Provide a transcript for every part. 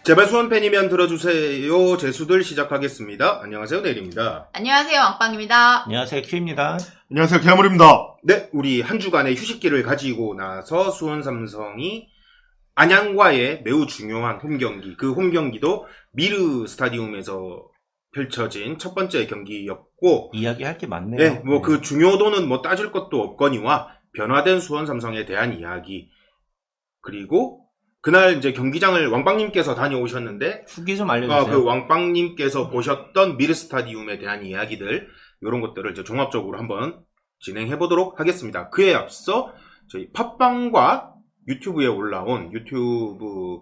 제발 수원 팬이면 들어주세요. 제수들 시작하겠습니다. 안녕하세요, 내일입니다. 안녕하세요, 왕빵입니다. 안녕하세요, 큐입니다. 안녕하세요, 괴물입니다. 네, 우리 한 주간의 휴식기를 가지고 나서 수원 삼성이 안양과의 매우 중요한 홈경기, 그 홈경기도 미르 스타디움에서 펼쳐진 첫 번째 경기였고, 이야기할 게 많네요. 네, 뭐 그 중요도는 뭐 따질 것도 없거니와 변화된 수원 삼성에 대한 이야기, 그리고 그날 이제 경기장을 왕빵님께서 다녀오셨는데, 후기 좀 알려주세요. 그 왕빵님께서 보셨던 미르 스타디움에 대한 이야기들, 이런 것들을 이제 종합적으로 한번 진행해 보도록 하겠습니다. 그에 앞서 저희 팟빵과 유튜브에 올라온 유튜브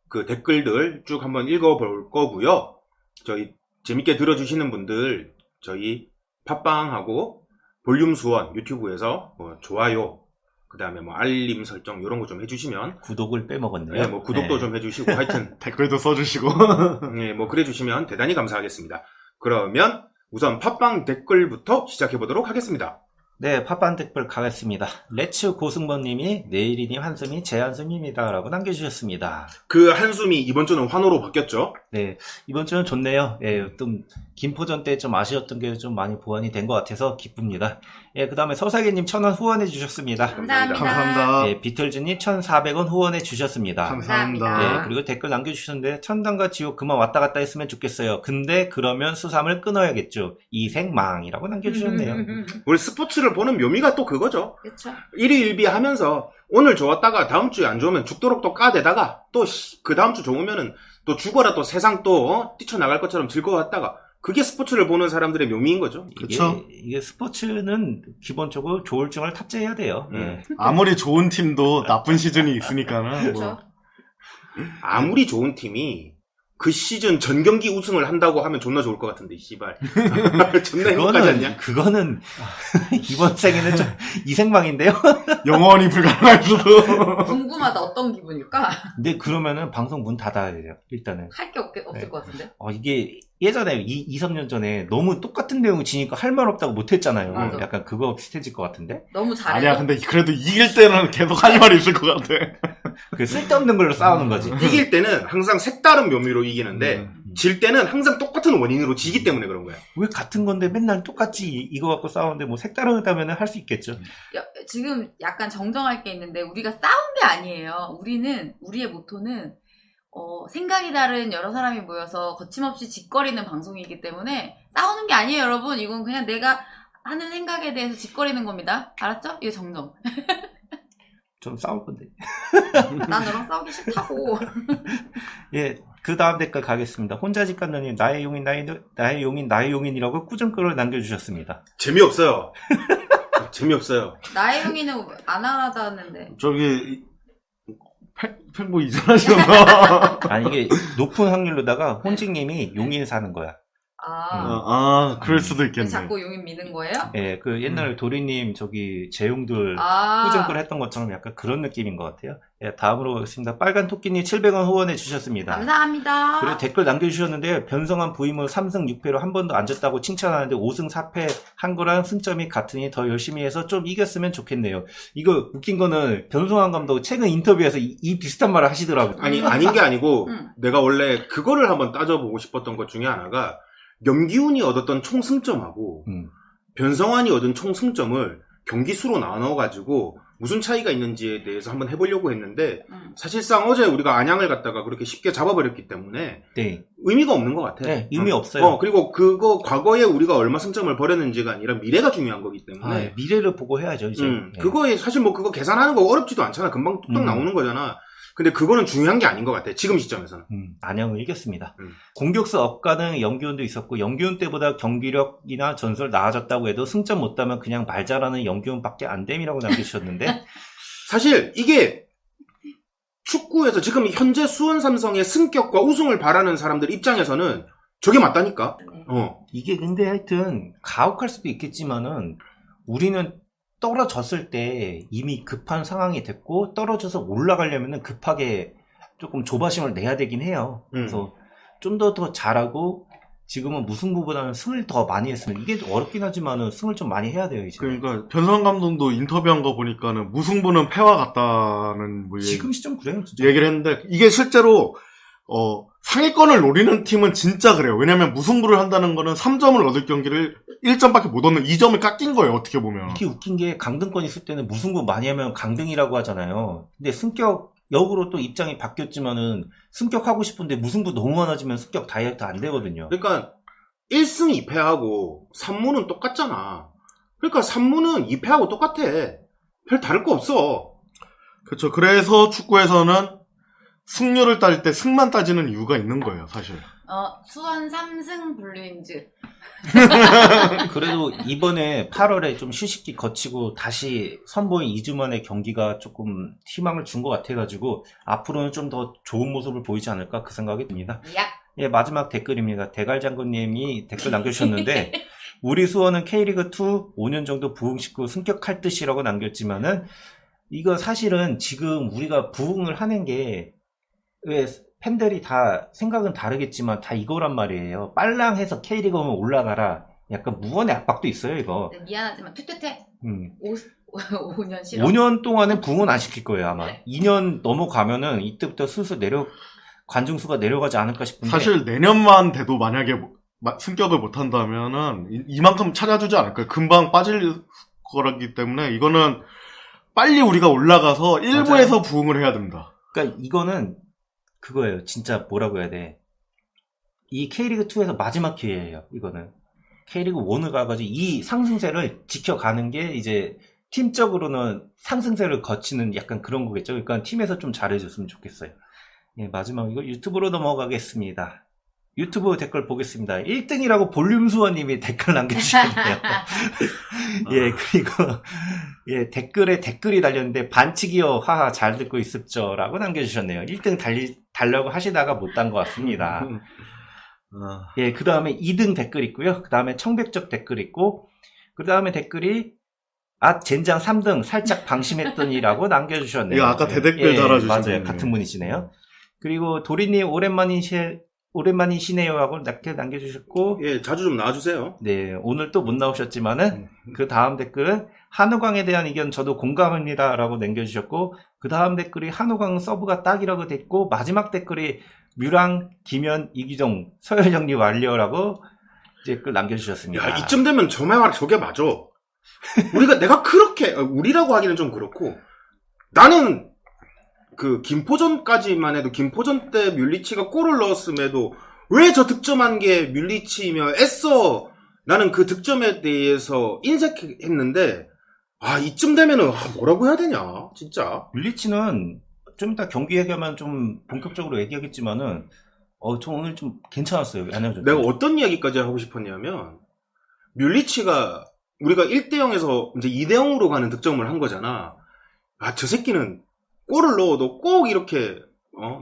그 댓글들 쭉 한번 읽어볼 거고요. 저희 재밌게 들어주시는 분들 저희 팟빵하고 볼륨 수원 유튜브에서 뭐 좋아요, 그 다음에 뭐 알림 설정 이런 거 좀 해주시면, 구독을 빼먹었네요. 네, 뭐 구독도 좀 해주시고 하여튼 댓글도 써주시고. 네, 뭐 그래주시면 대단히 감사하겠습니다. 그러면 우선 팟빵 댓글부터 시작해 보도록 하겠습니다. 네, 팟빵 댓글 가겠습니다. 레츠 고승범님이 내일이님 한숨이 제 한숨입니다 라고 남겨주셨습니다. 그 한숨이 이번 주는 환호로 바뀌었죠. 네, 이번 주는 좋네요. 예, 좀 김포전 때 좀 아쉬웠던 게 좀 많이 보완이 된 것 같아서 기쁩니다. 예, 그 다음에 서사계님 1000원 후원해 주셨습니다. 감사합니다. 감사합니다. 예, 비틀즈님 1400원 후원해 주셨습니다. 감사합니다. 예, 그리고 댓글 남겨주셨는데 천당과 지옥 그만 왔다 갔다 했으면 좋겠어요. 근데 그러면 수삼을 끊어야겠죠. 이생망이라고 남겨주셨네요. 우리 스포츠를 보는 묘미가 또 그거죠. 그렇죠. 일희일비 하면서 오늘 좋았다가 다음 주에 안 좋으면 죽도록 또 까대다가 또 그 다음 주 좋으면은 또 죽어라 또 세상 또 뛰쳐나갈 것처럼 즐거웠다가, 그게 스포츠를 보는 사람들의 묘미인 거죠. 그쵸? 이게 스포츠는 기본적으로 조울증을 탑재해야 돼요. 예. 아무리 좋은 팀도 나쁜 시즌이 있으니까는. 그렇죠. 아무리 좋은 팀이 그 시즌 전 경기 우승을 한다고 하면 존나 좋을 것 같은데, 씨발. 존나 행복하지 않냐? 그거는 이번 생에는 좀 이생망인데요. 영원히 불가능할 수도. 궁금하다. 어떤 기분일까? 근데 그러면은 방송 문 닫아야 돼요. 일단은. 할 게 없을 네. 것 같은데. 이게 예전에 2, 3년 전에 너무 똑같은 내용을 지니까 할 말 없다고 못했잖아요. 맞아. 약간 그거 비슷해질 것 같은데. 너무 잘해. 아니야, 근데 그래도 이길 때는 계속 할 말이 있을 것 같아. 그 쓸데없는 걸로 싸우는 거지. 이길 때는 항상 색다른 묘미로 이기는데, 질 때는 항상 똑같은 원인으로 지기 때문에 그런 거야. 왜 같은 건데 맨날 똑같이 이거 갖고 싸우는데 뭐 색다르다면 할 수 있겠죠. 지금 약간 정정할 게 있는데, 우리가 싸운 게 아니에요. 우리의 모토는 생각이 다른 여러 사람이 모여서 거침없이 짓거리는 방송이기 때문에 싸우는 게 아니에요, 여러분. 이건 그냥 내가 하는 생각에 대해서 짓거리는 겁니다. 알았죠? 이거 정정. 좀 싸울 건데. 난 너랑 싸우기 싫다고. 예, 그 다음 댓글 가겠습니다. 혼자 집 간다님 나의 용인 나의 용인 나의 용인이라고 꾸준글을 남겨주셨습니다. 재미없어요. 재미없어요. 나의 용이는 안 하다는데. 저기, 팩보 이전하셨나? 아니 이게 높은 확률로다가 혼직님이 용인 사는 거야. 그럴 수도 있겠네. 자꾸 용인 미는 거예요? 예, 그 옛날에 도리님 저기 재용들 아. 꾸준글 했던 것처럼 약간 그런 느낌인 것 같아요. 예, 다음으로 가겠습니다. 빨간 토끼님 700원 후원해 주셨습니다. 감사합니다. 그리고 댓글 남겨주셨는데 변성한 부임을 3승 6패로 한 번도 안 졌다고 칭찬하는데 5승 4패 한 거랑 승점이 같으니 더 열심히 해서 좀 이겼으면 좋겠네요. 이거 웃긴 거는 변성한 감독 최근 인터뷰에서 이 비슷한 말을 하시더라고요. 아니, 아닌 게 아니고, 응. 내가 원래 그거를 한번 따져보고 싶었던 것 중에 하나가, 염기훈이 얻었던 총 승점하고, 변성환이 얻은 총 승점을 경기 수로 나눠가지고, 무슨 차이가 있는지에 대해서 한번 해보려고 했는데, 사실상 어제 우리가 안양을 갔다가 그렇게 쉽게 잡아버렸기 때문에, 네. 의미가 없는 것 같아. 네, 의미 없어요. 그리고 그거 과거에 우리가 얼마 승점을 벌였는지가 아니라 미래가 중요한 거기 때문에, 미래를 보고 해야죠, 이제. 네. 그거에 사실 뭐 그거 계산하는 거 어렵지도 않잖아. 금방 뚝딱 나오는 거잖아. 근데 그거는 중요한 게 아닌 것 같아. 지금 시점에서는. 안양을 이겼습니다. 공격수 업가는 염기훈도 있었고 염기훈 때보다 경기력이나 전술 나아졌다고 해도 승점 못 따면 그냥 말 잘하는 염기훈밖에 안 됨이라고 남겨주셨는데 사실 이게 축구에서 지금 현재 수원 삼성의 승격과 우승을 바라는 사람들 입장에서는 저게 맞다니까. 이게 근데 하여튼 가혹할 수도 있겠지만은 우리는 떨어졌을 때 이미 급한 상황이 됐고 떨어져서 올라가려면은 급하게 조금 조바심을 내야 되긴 해요. 그래서 좀 더 잘하고 지금은 무승부보다는 승을 더 많이 했으면 이게 어렵긴 하지만은 승을 좀 많이 해야 돼요 이제. 그러니까 변성 감독도 인터뷰한 거 보니까는 무승부는 패와 같다는 뭐 지금 시점 그래요 진짜. 얘기를 했는데 이게 실제로 상위권을 노리는 팀은 진짜 그래요. 왜냐면 무승부를 한다는 거는 3점을 얻을 경기를 1점밖에 못 얻는 2점을 깎인 거예요. 어떻게 보면. 이게 웃긴 게 강등권 있을 때는 무승부 많이 하면 강등이라고 하잖아요. 근데 승격 역으로 또 입장이 바뀌었지만은 승격하고 싶은데 무승부 너무 많아지면 승격 다이어트 안 되거든요. 그러니까 1승 2패하고 3무는 똑같잖아. 그러니까 3무는 2패하고 똑같아. 별 다를 거 없어. 그렇죠. 그래서 축구에서는 승률을 따질 때 승만 따지는 이유가 있는 거예요, 사실. 수원 3승 블루인즈. 그래도 이번에 8월에 좀 휴식기 거치고 다시 선보인 2주 만의 경기가 조금 희망을 준 것 같아가지고 앞으로는 좀 더 좋은 모습을 보이지 않을까 그 생각이 듭니다. 야. 예, 마지막 댓글입니다. 대갈장군님이 댓글 남겨주셨는데 우리 수원은 K리그2 5년 정도 부흥시키고 승격할 듯이라고 남겼지만은 이거 사실은 지금 우리가 부흥을 하는 게 왜 팬들이 다 생각은 다르겠지만 다 이거란 말이에요. 빨랑해서 K리그 오면 올라가라. 약간 무언의 압박도 있어요, 이거. 미안하지만 퇴퇴퇴. 5년 싫어. 5년 동안은 부흥은 안 시킬 거예요, 아마. 2년 넘어가면은 이때부터 슬슬 관중수가 내려가지 않을까 싶은데. 사실 내년만 돼도 만약에 승격을 못 한다면은 이만큼 찾아주지 않을 거예요. 금방 빠질 거라기 때문에 이거는 빨리 우리가 올라가서 1부에서 부흥을 해야 됩니다. 그러니까 이거는 그거예요. 진짜 뭐라고 해야 돼. 이 K리그2에서 마지막 기회예요, 이거는. K리그1을 가가지고 이 상승세를 지켜가는 게 이제 팀적으로는 상승세를 거치는 약간 그런 거겠죠. 그러니까 팀에서 좀 잘해줬으면 좋겠어요. 예, 마지막 이거 유튜브로 넘어가겠습니다. 유튜브 댓글 보겠습니다. 1등이라고 볼륨수원님이 댓글 남겨주셨네요. 예, 그리고, 예, 댓글에 댓글이 달렸는데, 반칙이요, 하하, 잘 듣고 있습죠. 라고 남겨주셨네요. 1등 달려고 하시다가 못 단 것 같습니다. 예, 그 다음에 2등 댓글 있고요. 그 다음에 청백적 댓글 있고, 그 다음에 댓글이, 젠장 3등, 살짝 방심했더니라고 남겨주셨네요. 이거 아까 대댓글 예, 달아주신 맞아요. 분이네요. 같은 분이시네요. 그리고 도리님 오랜만이시네요 하고 남겨주셨고, 예, 자주 좀 나와주세요. 네, 오늘 또 못 나오셨지만은, 그 다음 댓글은, 한우광에 대한 의견 저도 공감합니다 라고 남겨주셨고, 그 다음 댓글이 한우광 서브가 딱이라고 됐고, 마지막 댓글이 뮤랑, 김현, 이기종, 서열정리 완료라고 댓글 남겨주셨습니다. 야, 이쯤 되면 저게 맞아. 내가 그렇게, 우리라고 하기는 좀 그렇고, 나는, 김포전까지만 해도, 김포전 때 뮬리치가 골을 넣었음에도, 왜 저 득점한 게 뮬리치며 애써, 나는 그 득점에 대해서 인색했는데, 이쯤 되면은, 뭐라고 해야 되냐, 진짜. 뮬리치는 좀 이따 경기 얘기하면 좀 본격적으로 얘기하겠지만은, 저 오늘 좀 괜찮았어요. 내가 어떤 이야기까지 하고 싶었냐면, 뮬리치가, 우리가 1대0에서 이제 2대0으로 가는 득점을 한 거잖아. 저 새끼는 골을 넣어도 꼭 이렇게,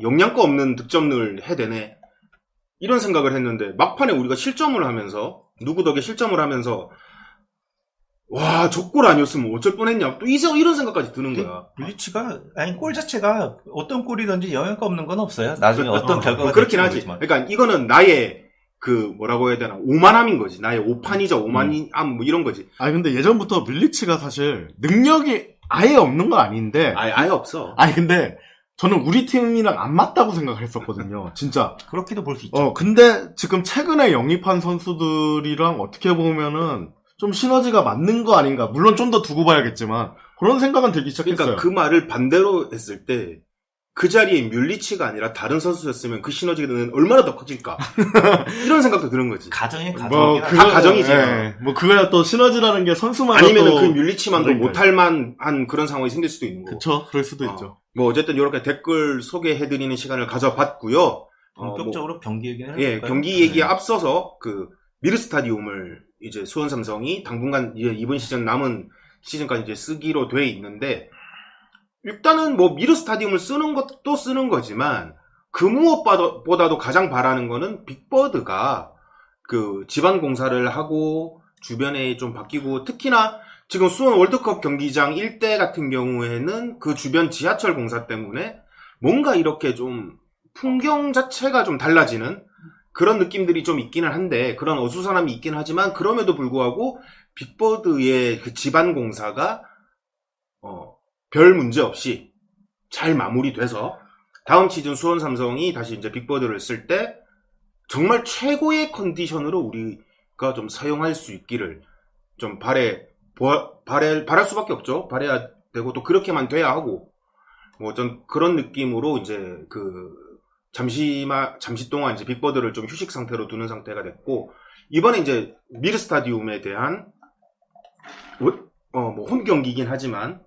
영양가 없는 득점을 해대네. 이런 생각을 했는데, 막판에 우리가 실점을 하면서, 누구 덕에 실점을 하면서, 와, 저 골 아니었으면 어쩔 뻔했냐. 또 이런 생각까지 드는 거야. 뮬리치가, 골 자체가 어떤 골이든지 영향가 없는 건 없어요. 나중에 어떤 결과가 그렇긴 될지 하지. 모르지만. 그러니까 이거는 나의, 뭐라고 해야 되나, 오만함인 거지. 나의 오판이자 오만함, 뭐 이런 거지. 근데 예전부터 뮬리치가 사실 능력이 아예 없는 건 아닌데. 아예 없어. 근데 저는 우리 팀이랑 안 맞다고 생각했었거든요. 진짜. 그렇게도 볼 수 있죠. 근데 지금 최근에 영입한 선수들이랑 어떻게 보면은 좀 시너지가 맞는 거 아닌가. 물론 좀 더 두고 봐야겠지만 그런 생각은 들기 시작했어요. 그러니까 그 말을 반대로 했을 때 그 자리에 뮬리치가 아니라 다른 선수였으면 그 시너지는 얼마나 더 커질까. 이런 생각도 드는 거지. 가정이 다 가정이지. 그거야 또 시너지라는 게 선수만 아니면은 그 뮬리치만도 그러니까요. 못할만한 그런 상황이 생길 수도 있는 거고. 그쵸, 그럴 수도 있죠. 뭐 어쨌든 이렇게 댓글 소개해드리는 시간을 가져봤고요. 본격적으로 경기 얘기를 예, 해볼까요? 경기 얘기에 앞서서 미르 스타디움을 이제 수원 삼성이 당분간 이제 이번 시즌 남은 시즌까지 이제 쓰기로 돼 있는데, 일단은 미르 스타디움을 쓰는 것도 쓰는 거지만 그 무엇보다도 가장 바라는 거는 빅버드가 지반 공사를 하고 주변에 좀 바뀌고, 특히나 지금 수원 월드컵 경기장 일대 같은 경우에는 그 주변 지하철 공사 때문에 뭔가 이렇게 좀 풍경 자체가 좀 달라지는 그런 느낌들이 좀 있기는 한데, 그런 어수선함이 있긴 하지만, 그럼에도 불구하고 빅버드의 그 지반 공사가 별 문제 없이 잘 마무리돼서 다음 시즌 수원 삼성이 다시 이제 빅버드를 쓸 때 정말 최고의 컨디션으로 우리가 좀 사용할 수 있기를 좀 바랄 수밖에 없죠. 바래야 되고 또 그렇게만 돼야 하고 뭐 전 그런 느낌으로 이제 잠시 동안 이제 빅버드를 좀 휴식 상태로 두는 상태가 됐고 이번에 이제 미르 스타디움에 대한 뭐 홈 경기이긴 하지만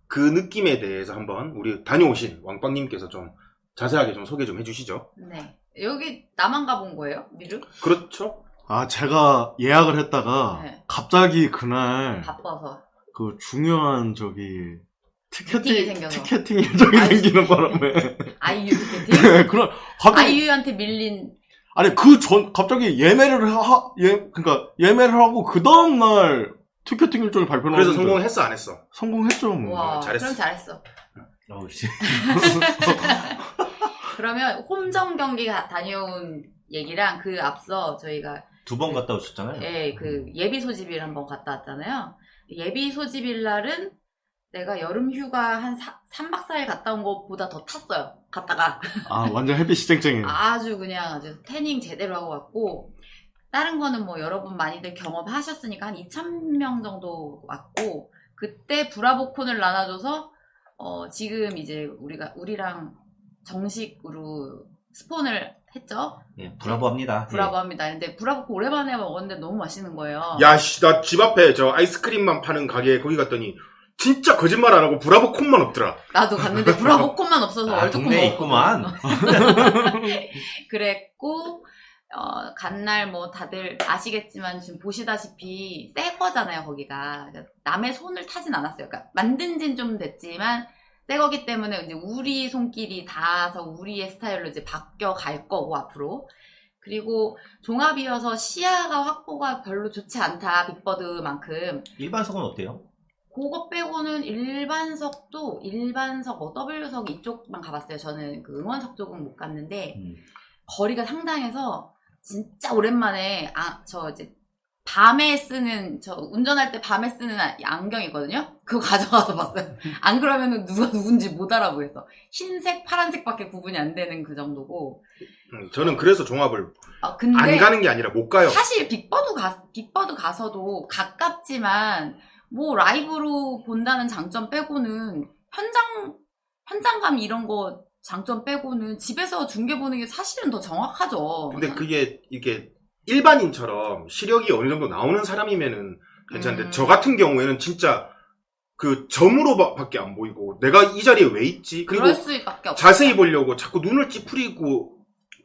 그 느낌에 대해서 한번 우리 다녀오신 왕빵님께서 좀 자세하게 좀 소개 좀 해주시죠. 네. 여기 나만 가본 거예요? 미르? 그렇죠? 아, 제가 예약을 했다가 네. 갑자기 그날 바빠서. 그 중요한 미팅이 생겨서. 티켓팅이 생기는 바람에 아이유 티켓팅? 그런 갑자기 아이유한테 밀린. 아니 갑자기 예매를 하고 그 다음 날 티켓팅 일정이 발표를 그래서 하는데 성공했어 안 했어? 성공했죠. 뭐. 와, 잘했어. 그럼 잘했어. 어우씨. 그러면 홈정 경기 다녀온 얘기랑 그 앞서 저희가 2번 갔다 오셨잖아요. 예, 예비 소집일 한번 갔다 왔잖아요. 예비 소집일 날은 내가 여름 휴가 한 3박 4일 갔다 온 것보다 더 탔어요. 갔다가. 아, 완전 햇빛이 쨍쨍해요. 아주 태닝 제대로 하고 왔고, 다른 거는 뭐 여러분 많이들 경험하셨으니까 한 2,000명 정도 왔고, 그때 브라보콘을 나눠줘서, 지금 이제 우리랑 정식으로 스폰을 했죠. 예, 브라보합니다. 브라보합니다. 근데 브라보콘 오랜만에 먹었는데 너무 맛있는 거예요. 야, 나 집 앞에 저 아이스크림만 파는 가게 거기 갔더니 진짜 거짓말 안 하고 브라보콘만 없더라. 나도 갔는데 브라보콘만 없어서 월드콘 동네에 먹었거든. 있구만. 그랬고, 간날 뭐 다들 아시겠지만 지금 보시다시피 새 거잖아요, 거기가. 남의 손을 타진 않았어요. 그러니까 만든 지는 좀 됐지만 새 거기 때문에 이제 우리 손길이 닿아서 우리의 스타일로 이제 바뀌어 갈 거고, 앞으로. 그리고 종합이어서 시야가 확보가 별로 좋지 않다, 빅버드만큼. 일반석은 어때요? 그거 빼고는 일반석, W석 이쪽만 가봤어요. 저는 그 응원석 쪽은 못 갔는데, 거리가 상당해서 진짜 오랜만에 밤에 쓰는 운전할 때 밤에 쓰는 안경이거든요. 그거 가져가서 봤어요. 안 그러면은 누가 누군지 못 알아보겠어. 흰색, 파란색밖에 구분이 안 되는 그 정도고. 저는 그래서 종합을 근데 안 가는 게 아니라 못 가요. 사실 빅버드 가서도 가깝지만 뭐 라이브로 본다는 장점 빼고는 현장감 이런 거 장점 빼고는 집에서 중계 보는 게 사실은 더 정확하죠. 근데 그게 이게 일반인처럼 시력이 어느 정도 나오는 사람이면은 괜찮은데 저 같은 경우에는 진짜 그 점으로 밖에 안 보이고 내가 이 자리에 왜 있지? 그리고 그럴 수밖에 없어. 자세히 보려고 자꾸 눈을 찌푸리고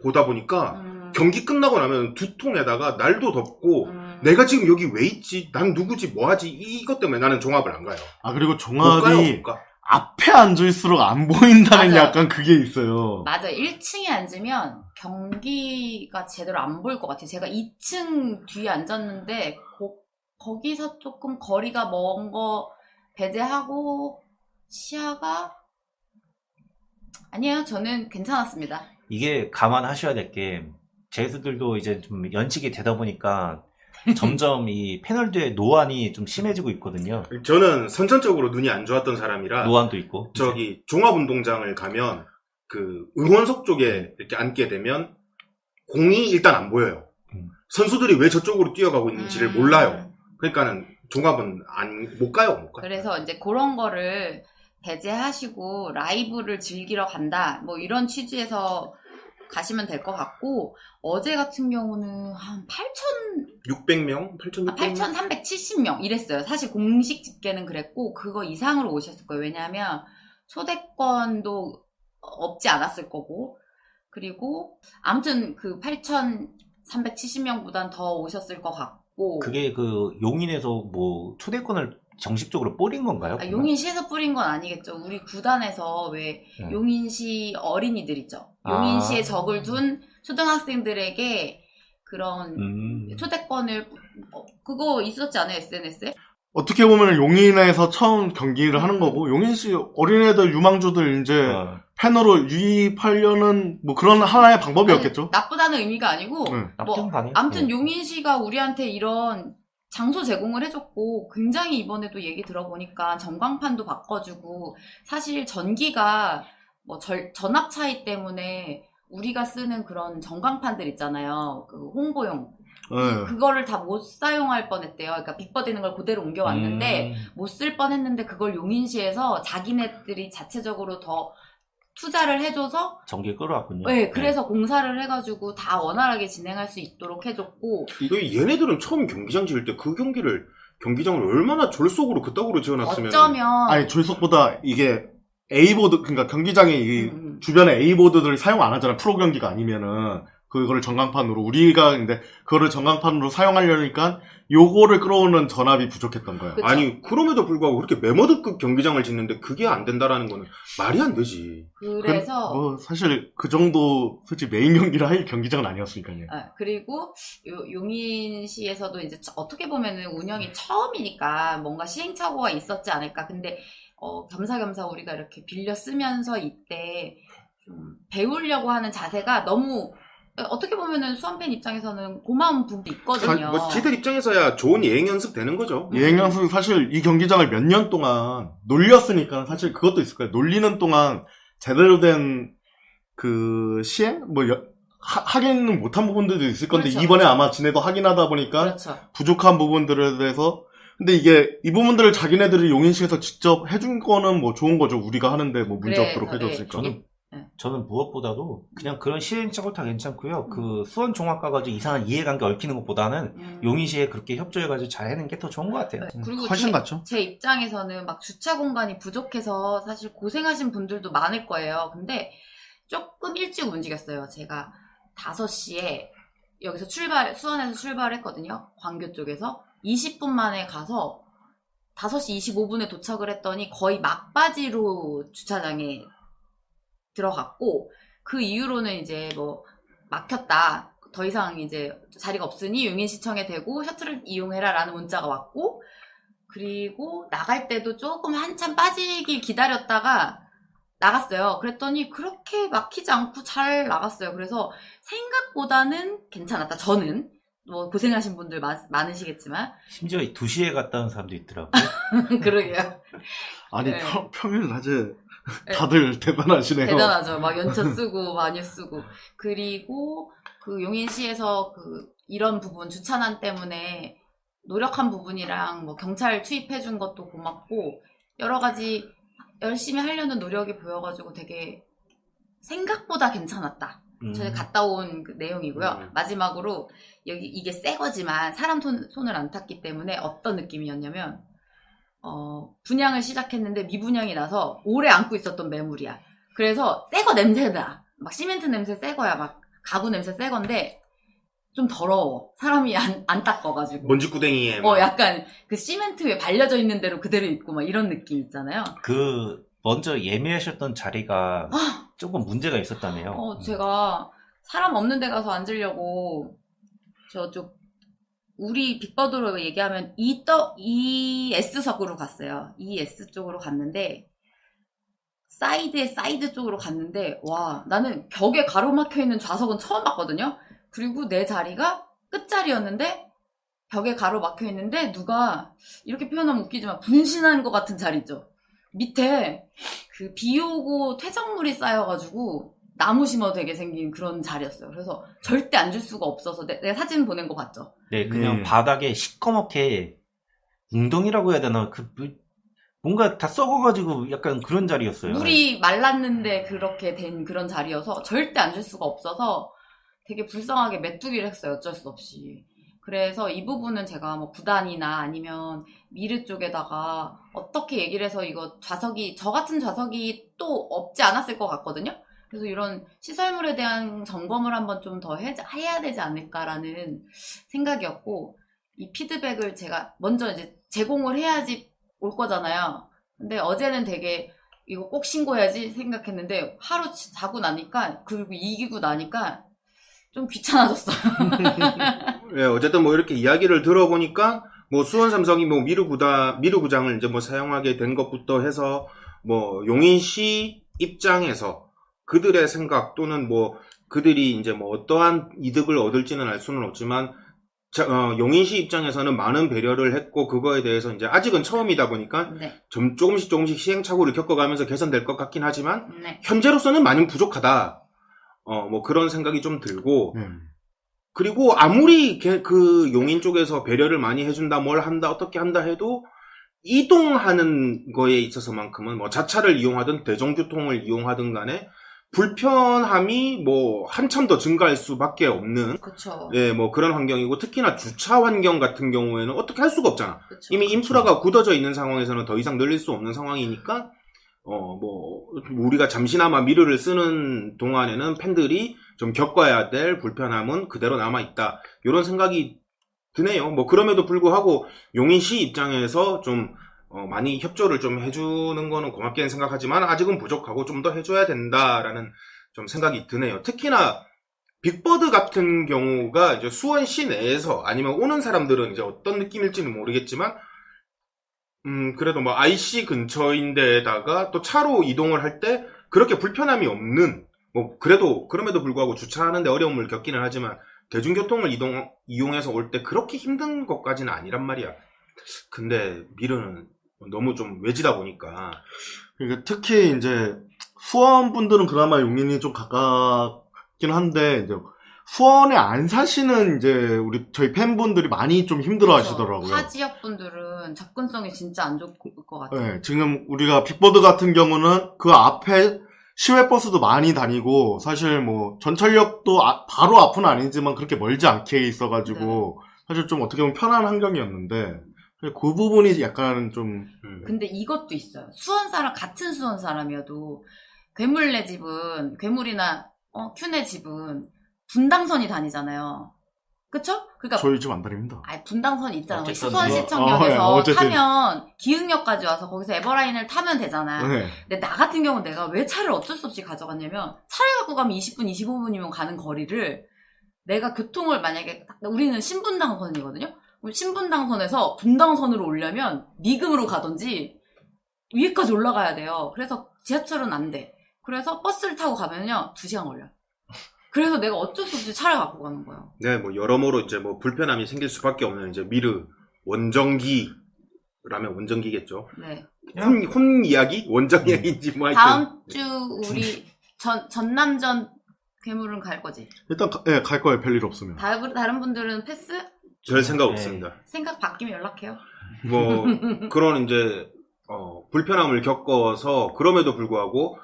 보다 보니까 경기 끝나고 나면 두통에다가 날도 덥고 내가 지금 여기 왜 있지? 난 누구지? 뭐하지? 이것 때문에 나는 종합을 안 가요. 아, 그리고 못 가요, 종합이 못 가. 앞에 앉을수록 안 보인다는 맞아. 약간 그게 있어요. 맞아. 1층에 앉으면 경기가 제대로 안 보일 것 같아요. 제가 2층 뒤에 앉았는데 거기서 조금 거리가 먼 거 배제하고 시야가 아니에요. 저는 괜찮았습니다. 이게 감안하셔야 될 게 제수들도 이제 좀 연식이 되다 보니까 점점 이 패널들의 노안이 좀 심해지고 있거든요. 저는 선천적으로 눈이 안 좋았던 사람이라 노안도 있고. 저기 종합운동장을 가면 그 응원석 쪽에 이렇게 앉게 되면 공이 일단 안 보여요. 선수들이 왜 저쪽으로 뛰어가고 있는지를 몰라요. 그러니까는 종합은 못 가요. 그래서 이제 그런 거를 배제하시고 라이브를 즐기러 간다. 뭐 이런 취지에서 가시면 될 것 같고, 어제 같은 경우는 한 600명? 8,600명? 8,370명 이랬어요. 사실 공식 집계는 그랬고 그거 이상으로 오셨을 거예요. 왜냐하면 초대권도 없지 않았을 거고, 그리고 아무튼 그 8,370명보단 더 오셨을 것 같고. 그게 그 용인에서 뭐 초대권을 정식적으로 뿌린 건가요? 용인시에서 뿌린 건 아니겠죠. 우리 구단에서 왜 용인시 어린이들 있죠. 용인시에 적을 둔 초등학생들에게 그런 초대권을 그거 있었지 않아요? SNS에? 어떻게 보면 용인에서 처음 경기를 하는 거고, 용인시 어린애들 유망주들 이제 팬으로 유입하려는 뭐 그런 하나의 방법이었겠죠. 아니, 나쁘다는 의미가 아니고 나쁘진 않아요. 아무튼 용인시가 우리한테 이런 장소 제공을 해줬고, 굉장히 이번에도 얘기 들어보니까 전광판도 바꿔주고, 사실 전기가 뭐 전압 차이 때문에 우리가 쓰는 그런 전광판들 있잖아요. 그 홍보용. 네. 그거를 다 못 사용할 뻔했대요. 그러니까 빅버디는 걸 그대로 옮겨왔는데 못 쓸 뻔했는데 그걸 용인시에서 자기네들이 자체적으로 더 투자를 해줘서 전기 끌어왔군요. 네, 그래서 공사를 해가지고 다 원활하게 진행할 수 있도록 해줬고 이거 얘네들은 처음 경기장 지을 때 그 경기장을 얼마나 졸속으로 그따구로 지어놨으면 어쩌면 아니 졸속보다 이게 A보드 그러니까 경기장에 이 주변에 A보드들을 사용 안 하잖아. 프로 경기가 아니면은 그거를 전광판으로 우리가 근데 그거를 전광판으로 사용하려니까 요거를 끌어오는 전압이 부족했던 거야. 그쵸. 아니 그럼에도 불구하고 그렇게 메머드급 경기장을 짓는데 그게 안 된다라는 거는 말이 안 되지. 그래서 뭐 사실 그 정도 솔직히 메인 경기를 할 경기장은 아니었으니까요. 그리고 용인시에서도 이제 어떻게 보면은 운영이 처음이니까 뭔가 시행착오가 있었지 않을까. 근데 겸사겸사 우리가 이렇게 빌려 쓰면서 이때 좀 배우려고 하는 자세가 너무 어떻게 보면은 수험팬 입장에서는 고마운 부분이 있거든요. 뭐 지들 입장에서야 좋은 예행 연습 되는 거죠. 예행연수 사실 이 경기장을 몇 년 동안 놀렸으니까 사실 그것도 있을 거예요. 놀리는 동안 제대로 된 그 시행? 뭐 확인은 못한 부분들도 있을 건데 그렇죠, 이번에 그렇죠. 아마 지네도 확인하다 보니까 그렇죠. 부족한 부분들에 대해서 근데 이게 이 부분들을 자기네들이 용인시에서 직접 해준 거는 뭐 좋은 거죠. 우리가 하는데 뭐 문제 그래, 없도록 그래. 해줬으니까. 저는 무엇보다도 그냥 그런 시행착오 다 괜찮고요. 그 수원 종합 가가지고 이상한 이해관계 얽히는 것보다는 용인시에 그렇게 협조해가지고 잘 해낸 게 더 좋은 것 같아요. 그리고 훨씬 낫죠. 제 입장에서는 막 주차 공간이 부족해서 사실 고생하신 분들도 많을 거예요. 근데 조금 일찍 움직였어요. 제가 5시에 여기서 수원에서 출발했거든요. 광교 쪽에서 20분 만에 가서 5시 25분에 도착을 했더니 거의 막바지로 주차장에 들어갔고 그 이후로는 이제 뭐 막혔다. 더 이상 이제 자리가 없으니 용인시청에 대고 셔틀을 이용해라 라는 문자가 왔고 그리고 나갈 때도 조금 한참 빠지길 기다렸다가 나갔어요. 그랬더니 그렇게 막히지 않고 잘 나갔어요. 그래서 생각보다는 괜찮았다. 저는 뭐 고생하신 분들 많으시겠지만 심지어 2시에 갔다 온 사람도 있더라고요. 그러게요. 아니 네. 평일 낮에 다들 대단하시네요. 대단하죠. 막 연차 쓰고 많이 쓰고 그리고 그 용인시에서 그 이런 부분 주차난 때문에 노력한 부분이랑 뭐 경찰 투입해준 것도 고맙고 여러 가지 열심히 하려는 노력이 보여가지고 되게 생각보다 괜찮았다. 제가 갔다 온 그 내용이고요. 마지막으로 여기 이게 새 거지만 사람 손을 안 탔기 때문에 어떤 느낌이었냐면 분양을 시작했는데 미분양이 나서 오래 안고 있었던 매물이야. 그래서 새 거 냄새나. 막 시멘트 냄새 새 거야. 막 가구 냄새 새 건데 좀 더러워. 사람이 안 닦아가지고. 먼지구덩이에 약간 그 시멘트에 발려져 있는 대로 그대로 있고 막 이런 느낌 있잖아요. 그 먼저 예매하셨던 자리가 조금 문제가 있었다네요. 제가 사람 없는 데 가서 앉으려고 저쪽 우리 빅버드로 얘기하면 ES석으로 갔어요. ES 쪽으로 갔는데 사이드 쪽으로 갔는데 와 나는 벽에 가로막혀 있는 좌석은 처음 봤거든요. 그리고 내 자리가 끝자리였는데 벽에 가로막혀 있는데 누가 이렇게 표현하면 웃기지만 분신한 것 같은 자리죠. 밑에 그 비 오고 퇴적물이 쌓여가지고 나무 심어 되게 생긴 그런 자리였어요. 그래서 절대 앉을 수가 없어서 내가 사진 보낸 거 봤죠? 네, 그냥 바닥에 시꺼멓게 웅덩이라고 해야 되나? 뭔가 다 썩어가지고 약간 그런 자리였어요. 물이 말랐는데 그렇게 된 그런 자리여서 절대 앉을 수가 없어서 되게 불쌍하게 메뚜기를 했어요. 어쩔 수 없이. 그래서 이 부분은 제가 뭐 구단이나 아니면 미르 쪽에다가 어떻게 얘기를 해서 이거 저 같은 좌석이 또 없지 않았을 것 같거든요. 그래서 이런 시설물에 대한 점검을 한번 좀 더 해야 되지 않을까라는 생각이었고 이 피드백을 제가 먼저 이제 제공을 해야지 올 거잖아요. 근데 어제는 되게 이거 꼭 신고해야지 생각했는데 하루 자고 나니까 그리고 이기고 나니까 좀 귀찮아졌어요. 네, 어쨌든 뭐 이렇게 이야기를 들어보니까 뭐 수원 삼성이 뭐 미르구장을 이제 뭐 사용하게 된 것부터 해서 뭐 용인시 입장에서 그들의 생각 또는 뭐 그들이 이제 뭐 어떠한 이득을 얻을지는 알 수는 없지만 용인시 입장에서는 많은 배려를 했고 그거에 대해서 이제 아직은 처음이다 보니까 네. 조금씩 시행착오를 겪어가면서 개선될 것 같긴 하지만 네. 현재로서는 많이 부족하다. 뭐 그런 생각이 좀 들고 네. 그리고 아무리 그 용인 쪽에서 배려를 많이 해준다, 뭘 한다, 어떻게 한다 해도 이동하는 거에 있어서만큼은 뭐 자차를 이용하든 대중교통을 이용하든 간에 불편함이 뭐 한참 더 증가할 수밖에 없는 그쵸. 예, 뭐 그런 환경이고 특히나 주차 환경 같은 경우에는 어떻게 할 수가 없잖아. 그쵸. 이미 인프라가 굳어져 있는 상황에서는 더 이상 늘릴 수 없는 상황이니까 뭐 우리가 잠시나마 미르를 쓰는 동안에는 팬들이 좀 겪어야 될 불편함은 그대로 남아 있다. 이런 생각이 드네요. 뭐 그럼에도 불구하고 용인시 입장에서 좀 많이 협조를 좀 해주는 거는 고맙게 생각하지만 아직은 부족하고 좀 더 해줘야 된다라는 좀 생각이 드네요. 특히나 빅버드 같은 경우가 이제 수원시 내에서 아니면 오는 사람들은 이제 어떤 느낌일지는 모르겠지만 그래도 뭐 IC 근처인데다가 또 차로 이동을 할 때 그렇게 불편함이 없는 뭐 그래도 그럼에도 불구하고 주차하는데 어려움을 겪기는 하지만 대중교통을 이용해서 올 때 그렇게 힘든 것까지는 아니란 말이야. 근데 미르는 너무 좀 외지다 보니까. 그러니까 특히 이제 수원 분들은 그나마 용인이 좀 가깝긴 한데 이제 수원에 안 사시는 이제 저희 팬분들이 많이 좀 힘들어 하시더라고요. 타 지역 분들은 접근성이 진짜 안 좋을 것 같아요. 네, 지금 우리가 빅버드 같은 경우는 그 앞에 시외버스도 많이 다니고 사실 뭐 전철역도 바로 앞은 아니지만 그렇게 멀지 않게 있어가지고 사실 좀 어떻게 보면 편한 환경이었는데 그 부분이 약간 좀 근데 이것도 있어요. 같은 수원 사람이어도 괴물네 집은 괴물이나 큐네 집은 분당선이 다니잖아요. 그쵸? 그러니까 저희 집 안 다닙니다. 분당선이 있잖아요. 어쨌든 수원시청역에서 어쨌든. 타면 기흥역까지 와서 거기서 에버라인을 타면 되잖아요. 네. 근데 나 같은 경우는 내가 왜 차를 어쩔 수 없이 가져갔냐면 차를 갖고 가면 20분, 25분이면 가는 거리를 내가 교통을 만약에 우리는 신분당선이거든요. 그럼 신분당선에서 분당선으로 오려면 미금으로 가든지 위에까지 올라가야 돼요. 그래서 지하철은 안 돼. 그래서 버스를 타고 가면요 2시간 걸려요. 그래서 내가 어쩔 수 없이 차를 갖고 가는 거예요. 네, 뭐 여러모로 이제 뭐 불편함이 생길 수밖에 없는 이제 미르 원정기라면 원정기겠죠. 네. 혼 이야기? 원정 이야기인지 뭐 하여튼. 다음 주 우리 전남전 괴물은 갈 거지. 일단 갈 거예요. 별일 없으면. 다른 분들은 패스? 별 생각 네. 없습니다. 생각 바뀌면 연락해요. 뭐 그런 이제 불편함을 겪어서 그럼에도 불구하고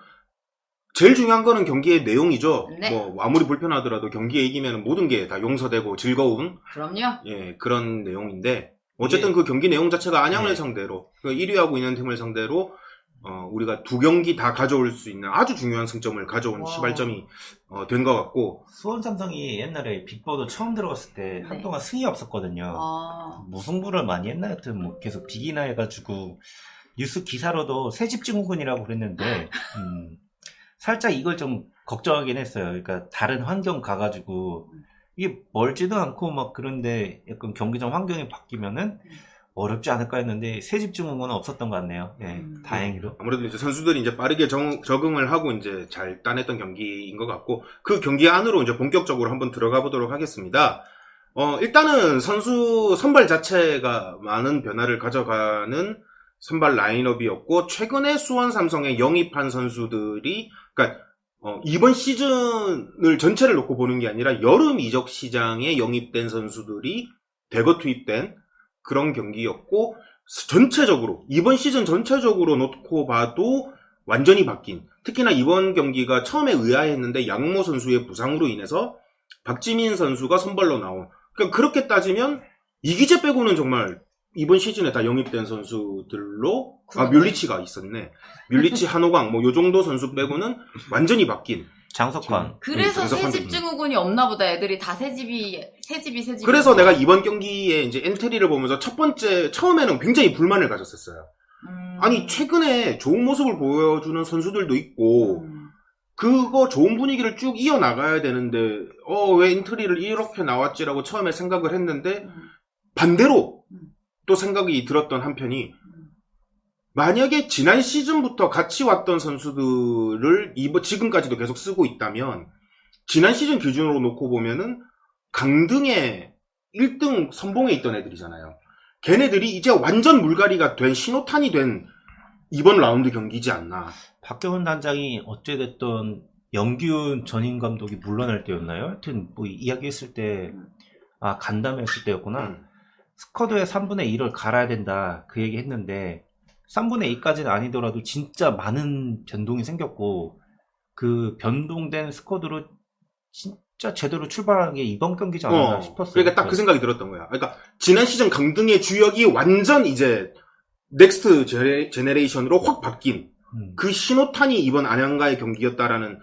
제일 중요한 거는 경기의 내용이죠. 네. 뭐 아무리 불편하더라도 경기에 이기면 모든 게 다 용서되고 즐거운 그럼요. 그런 내용인데 어쨌든 그 경기 내용 자체가 안양을 상대로 1위하고 있는 팀을 상대로 우리가 2경기 다 가져올 수 있는 아주 중요한 승점을 가져온 와. 시발점이 된 것 같고 수원 삼성이 옛날에 빅버드 처음 들어갔을 때 한동안 승이 없었거든요. 무승부를 많이 했나 하여튼 뭐 계속 비기나 해가지고 뉴스 기사로도 새집증후군이라고 그랬는데 살짝 이걸 좀 걱정하긴 했어요. 그러니까 다른 환경 가가지고 이게 멀지도 않고 막 그런데 약간 경기장 환경이 바뀌면은 어렵지 않을까 했는데 새집증후군은 없었던 것 같네요. 예, 다행히도. 아무래도 이제 선수들이 이제 빠르게 적응을 하고 이제 잘 따냈던 경기인 것 같고 그 경기 안으로 이제 본격적으로 한번 들어가 보도록 하겠습니다. 일단은 선수 선발 자체가 많은 변화를 가져가는 선발 라인업이었고 최근에 수원 삼성에 영입한 선수들이 그러니까 이번 시즌을 전체를 놓고 보는 게 아니라 여름 이적 시장에 영입된 선수들이 대거 투입된 그런 경기였고 전체적으로 이번 시즌 전체적으로 놓고 봐도 완전히 바뀐 특히나 이번 경기가 처음에 의아했는데 양모 선수의 부상으로 인해서 박지민 선수가 선발로 나온 그러니까 그렇게 따지면 이기재 빼고는 정말 이번 시즌에 다 영입된 선수들로 뮬리치가 있었네. 뮬리치, 한호광 뭐 요 정도 선수 빼고는 완전히 바뀐. 장석환. 그래서 장석환 새집증후군이 없나 보다. 애들이 다 새집이. 그래서 내가 이번 경기에 이제 엔트리를 보면서 처음에는 굉장히 불만을 가졌었어요. 아니 최근에 좋은 모습을 보여주는 선수들도 있고 그거 좋은 분위기를 쭉 이어나가야 되는데 왜 엔트리를 이렇게 나왔지라고 처음에 생각을 했는데 반대로 또 생각이 들었던 한편이 만약에 지난 시즌부터 같이 왔던 선수들을 지금까지도 계속 쓰고 있다면 지난 시즌 기준으로 놓고 보면은 강등에 1등 선봉에 있던 애들이잖아요. 걔네들이 이제 완전 물갈이가 된 신호탄이 된 이번 라운드 경기지 않나. 박경훈 단장이 어찌됐든 염기훈 전임 감독이 물러날 때였나요? 하여튼 뭐 이야기했을 때 간담회했을 때였구나. 스쿼드의 3분의 1을 갈아야 된다 그 얘기 했는데 3분의 2까지는 아니더라도 진짜 많은 변동이 생겼고 그 변동된 스쿼드로 진짜 제대로 출발하는 게 이번 경기지 않았나 싶었어요. 그러니까 딱 그 생각이 들었던 거야. 그러니까 지난 시즌 강등의 주역이 완전 이제 넥스트 제네레이션으로 확 바뀐 그 신호탄이 이번 안양과의 경기였다라는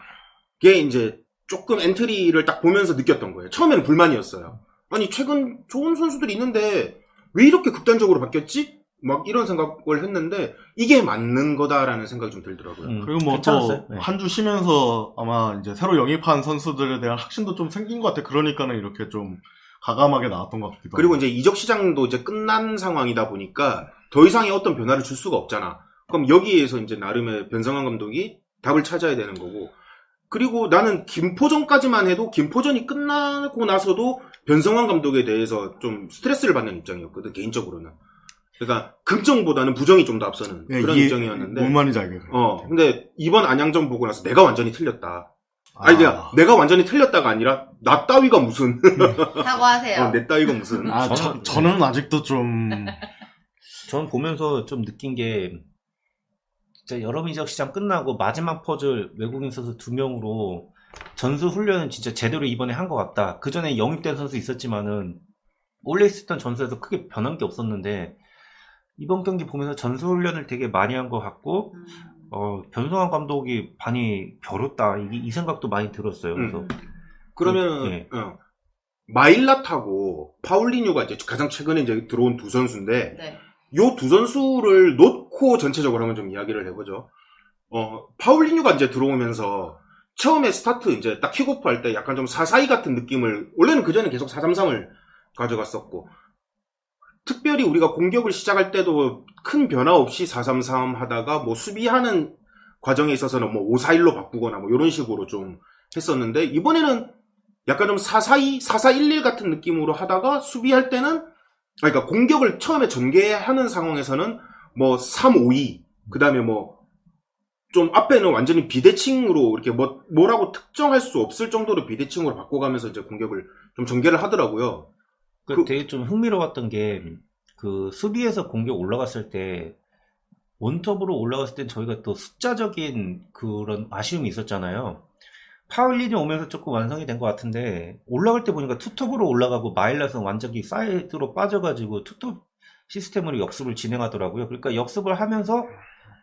게 이제 조금 엔트리를 딱 보면서 느꼈던 거예요. 처음에는 불만이었어요. 아니 최근 좋은 선수들이 있는데 왜 이렇게 극단적으로 바뀌었지? 막 이런 생각을 했는데 이게 맞는 거다라는 생각이 좀 들더라고요. 그리고 뭐 괜찮았어요. 또 한 주 쉬면서 아마 이제 새로 영입한 선수들에 대한 확신도 좀 생긴 것 같아. 그러니까는 이렇게 좀 가감하게 나왔던 것 같기도 하고. 그리고 이제 이적 시장도 이제 끝난 상황이다 보니까 더 이상의 어떤 변화를 줄 수가 없잖아. 그럼 여기에서 이제 나름의 변성환 감독이 답을 찾아야 되는 거고. 그리고 나는 김포전까지만 해도 김포전이 끝나고 나서도 변성환 감독에 대해서 좀 스트레스를 받는 입장이었거든, 개인적으로는. 그러니까 긍정보다는 부정이 좀 더 앞서는 그런 입장이었는데. 뭔 말인지 알겠어요. 근데 이번 안양전 보고 나서 내가 완전히 틀렸다. 아니, 내가 완전히 틀렸다가 아니라 나 따위가 무슨. 사과하세요. 내 따위가 무슨. 저는 아직도 좀. 저는 보면서 좀 느낀 게 진짜 여름 이적 시장 끝나고 마지막 퍼즐 외국인 선수 2명으로 전수 훈련은 진짜 제대로 이번에 한 것 같다. 그 전에 영입된 선수 있었지만은 원래 있었던 전수에서 크게 변한 게 없었는데 이번 경기 보면서 전수 훈련을 되게 많이 한 것 같고 변성환 감독이 많이 겨뤘다 이 생각도 많이 들었어요. 그래서 그러면은 마일랏하고 파울리뉴가 이제 가장 최근에 이제 들어온 두 선수인데 네. 요 두 선수를 놓고 전체적으로 한번 좀 이야기를 해보죠. 파울리뉴가 이제 들어오면서 처음에 스타트 이제 딱 킥오프 할 때 약간 좀 4-4-2 같은 느낌을 원래는 그 전에 계속 4-3-3을 가져갔었고 특별히 우리가 공격을 시작할 때도 큰 변화 없이 4-3-3 하다가 뭐 수비하는 과정에 있어서는 뭐 5-4-1로 바꾸거나 뭐 이런 식으로 좀 했었는데 이번에는 약간 좀 4-4-2, 4-4-1-1 같은 느낌으로 하다가 수비할 때는 그러니까 공격을 처음에 전개하는 상황에서는 뭐 3-5-2 그 다음에 뭐 좀 앞에는 완전히 비대칭으로 이렇게 뭐라고 특정할 수 없을 정도로 비대칭으로 바꿔가면서 이제 공격을 좀 전개를 하더라고요. 되게 좀 흥미로웠던 게 그 수비에서 공격 올라갔을 때 원톱으로 올라갔을 때 저희가 또 숫자적인 그런 아쉬움이 있었잖아요. 파울린이 오면서 조금 완성이 된 것 같은데 올라갈 때 보니까 투톱으로 올라가고 마일랏은 완전히 사이드로 빠져가지고 투톱 시스템으로 역습을 진행하더라고요. 그러니까 역습을 하면서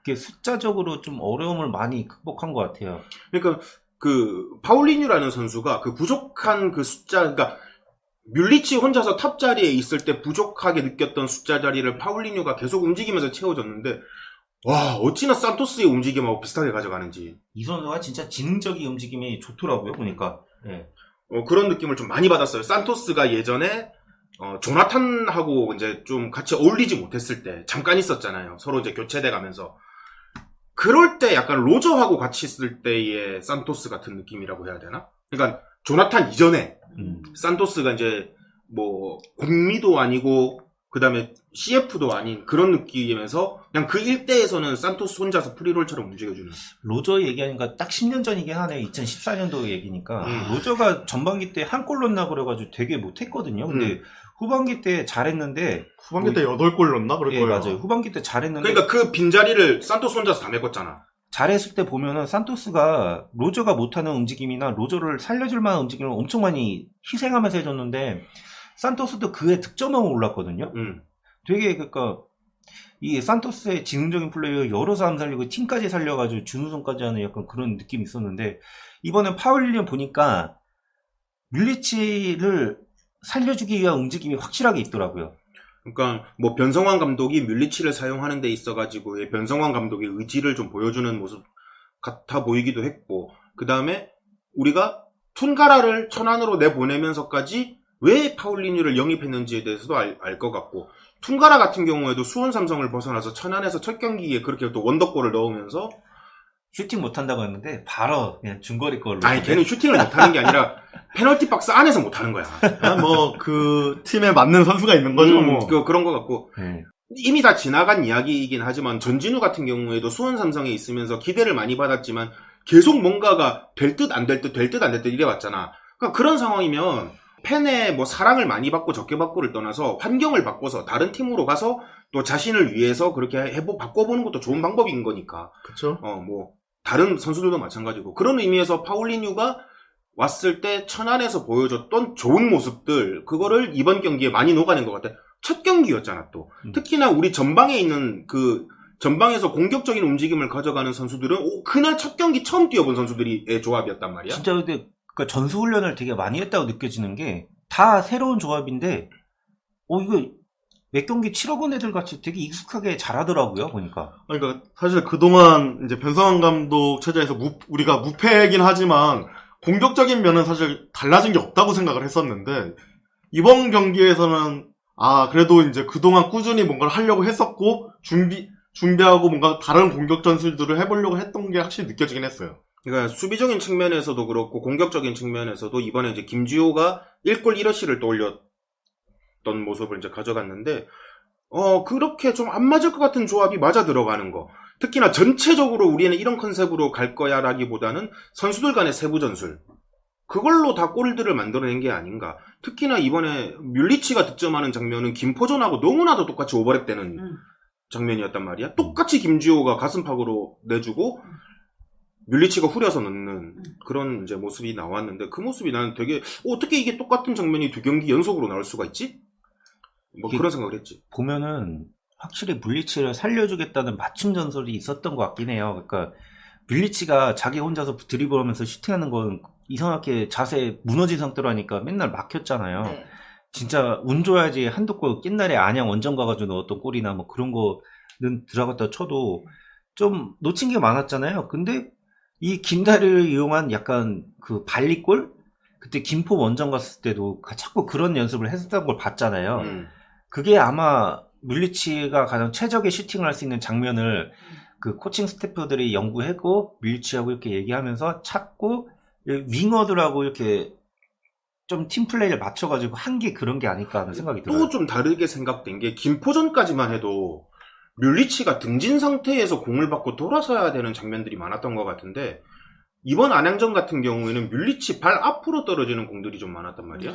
이렇게 숫자적으로 좀 어려움을 많이 극복한 것 같아요. 그러니까 그 파울리뉴라는 선수가 그 부족한 그 숫자, 그러니까 뮬리치 혼자서 탑 자리에 있을 때 부족하게 느꼈던 숫자 자리를 파울리뉴가 계속 움직이면서 채워줬는데 와 어찌나 산토스의 움직임하고 비슷하게 가져가는지. 이 선수가 진짜 지능적인 움직임이 좋더라고요. 보니까. 네. 그런 느낌을 좀 많이 받았어요. 산토스가 예전에 조나탄하고 이제 좀 같이 어울리지 못했을 때 잠깐 있었잖아요. 서로 이제 교체돼 가면서. 그럴 때 약간 로저하고 같이 있을 때의 산토스 같은 느낌이라고 해야 되나? 그러니까 조나탄 이전에 산토스가 이제 뭐 공미도 아니고 그 다음에 CF도 아닌 그런 느낌이면서 그냥 그 일대에서는 산토스 혼자서 프리롤처럼 움직여주는. 로저 얘기하니까 딱 10년 전이긴 하네. 2014년도 얘기니까. 로저가 전반기 때 한 골 넣나 그래가지고 되게 못했거든요. 근데 후반기 때 잘했는데. 후반기 때 8골 넣나? 그럴 예, 거예요. 맞아요. 후반기 때 잘했는데. 그러니까 그 빈자리를 산토스 혼자서 다 메꿨잖아. 잘했을 때 보면은 산토스가 로저가 못하는 움직임이나 로저를 살려줄 만한 움직임을 엄청 많이 희생하면서 해줬는데 산토스도 그에 득점하고 올랐거든요. 되게 그러니까 이 산토스의 지능적인 플레이어 여러 사람 살리고 팀까지 살려가지고 준우승까지 하는 약간 그런 느낌이 있었는데 이번엔 파울리뉴 보니까 뮬리치를 살려주기 위한 움직임이 확실하게 있더라고요. 그러니까 뭐 변성환 감독이 뮬리치를 사용하는 데 있어가지고 변성환 감독의 의지를 좀 보여주는 모습 같아 보이기도 했고 그 다음에 우리가 툰가라를 천안으로 내보내면서까지 왜 파울리뉴를 영입했는지에 대해서도 알 것 같고 툰가라 같은 경우에도 수원 삼성을 벗어나서 천안에서 첫 경기에 그렇게 또 원더골을 넣으면서 슈팅 못한다고 했는데 바로 그냥 중거리 걸로. 아니 걔는 슈팅을 못하는 게 아니라 페널티 박스 안에서 못하는 거야. 뭐 그 팀에 맞는 선수가 있는 거죠. 뭐. 그런 거 같고 네. 이미 다 지나간 이야기이긴 하지만 전진우 같은 경우에도 수원 삼성에 있으면서 기대를 많이 받았지만 계속 뭔가가 될 듯 안 될 듯 될 듯 안 될 듯 이래 왔잖아. 그러니까 그런 상황이면 팬의 뭐 사랑을 많이 받고 적게 받고를 떠나서 환경을 바꿔서 다른 팀으로 가서 또 자신을 위해서 그렇게 바꿔보는 것도 좋은 방법인 거니까. 그쵸. 뭐 다른 선수들도 마찬가지고 그런 의미에서 파울리뉴가 왔을 때 천안에서 보여줬던 좋은 모습들 그거를 이번 경기에 많이 녹아낸 것 같아. 첫 경기였잖아 또. 특히나 우리 전방에 있는 그 전방에서 공격적인 움직임을 가져가는 선수들은 그날 첫 경기 처음 뛰어본 선수들의 조합이었단 말이야. 진짜 근데 그러니까 전수훈련을 되게 많이 했다고 느껴지는 게 다 새로운 조합인데 이거 몇 경기 치러본 애들 같이 되게 익숙하게 잘하더라고요 보니까. 그러니까 사실 그동안 이제 변성환 감독 체제에서 우리가 무패이긴 하지만 공격적인 면은 사실 달라진 게 없다고 생각을 했었는데 이번 경기에서는 그래도 이제 그동안 꾸준히 뭔가를 하려고 했었고 준비하고 뭔가 다른 공격 전술들을 해보려고 했던 게 확실히 느껴지긴 했어요. 그러니까 수비적인 측면에서도 그렇고 공격적인 측면에서도 이번에 이제 김지호가 1골 1어시를 떠올렸던 모습을 이제 가져갔는데 그렇게 좀 안 맞을 것 같은 조합이 맞아 들어가는 거. 특히나 전체적으로 우리는 이런 컨셉으로 갈 거야라기보다는 선수들 간의 세부 전술. 그걸로 다 골들을 만들어낸 게 아닌가. 특히나 이번에 뮬리치가 득점하는 장면은 김포전하고 너무나도 똑같이 오버랩되는 장면이었단 말이야. 똑같이 김지호가 가슴팍으로 내주고 뮬리치가 후려서 넣는 그런 이제 모습이 나왔는데 그 모습이 나는 되게 어떻게 이게 똑같은 장면이 두 경기 연속으로 나올 수가 있지? 뭐 그런 생각을 했지. 보면은 확실히 뮬리치를 살려주겠다는 맞춤 전술이 있었던 것 같긴 해요. 그러니까 뮬리치가 자기 혼자서 드리블하면서 슈팅하는 건 이상하게 자세 무너진 상태로 하니까 맨날 막혔잖아요. 네. 진짜 운 좋아야지 한두 골 옛날에 안양 원정 가가지고 넣었던 골이나 뭐 그런 거는 들어갔다 쳐도 좀 놓친 게 많았잖아요. 근데 이 김다리를 이용한 약간 그 발리골? 그때 김포 원정 갔을 때도 자꾸 그런 연습을 했었던 걸 봤잖아요. 그게 아마 뮬리치가 가장 최적의 슈팅을 할 수 있는 장면을 그 코칭 스태프들이 연구하고 뮬리치하고 이렇게 얘기하면서 찾고 윙어들하고 이렇게 좀 팀플레이를 맞춰가지고 한 게 그런 게 아닐까 하는 생각이 들어요. 또 좀 다르게 생각된 게 김포전까지만 해도 뮬리치가 등진 상태에서 공을 받고 돌아서야 되는 장면들이 많았던 것 같은데 이번 안양전 같은 경우에는 뮬리치 발 앞으로 떨어지는 공들이 좀 많았단 말이야.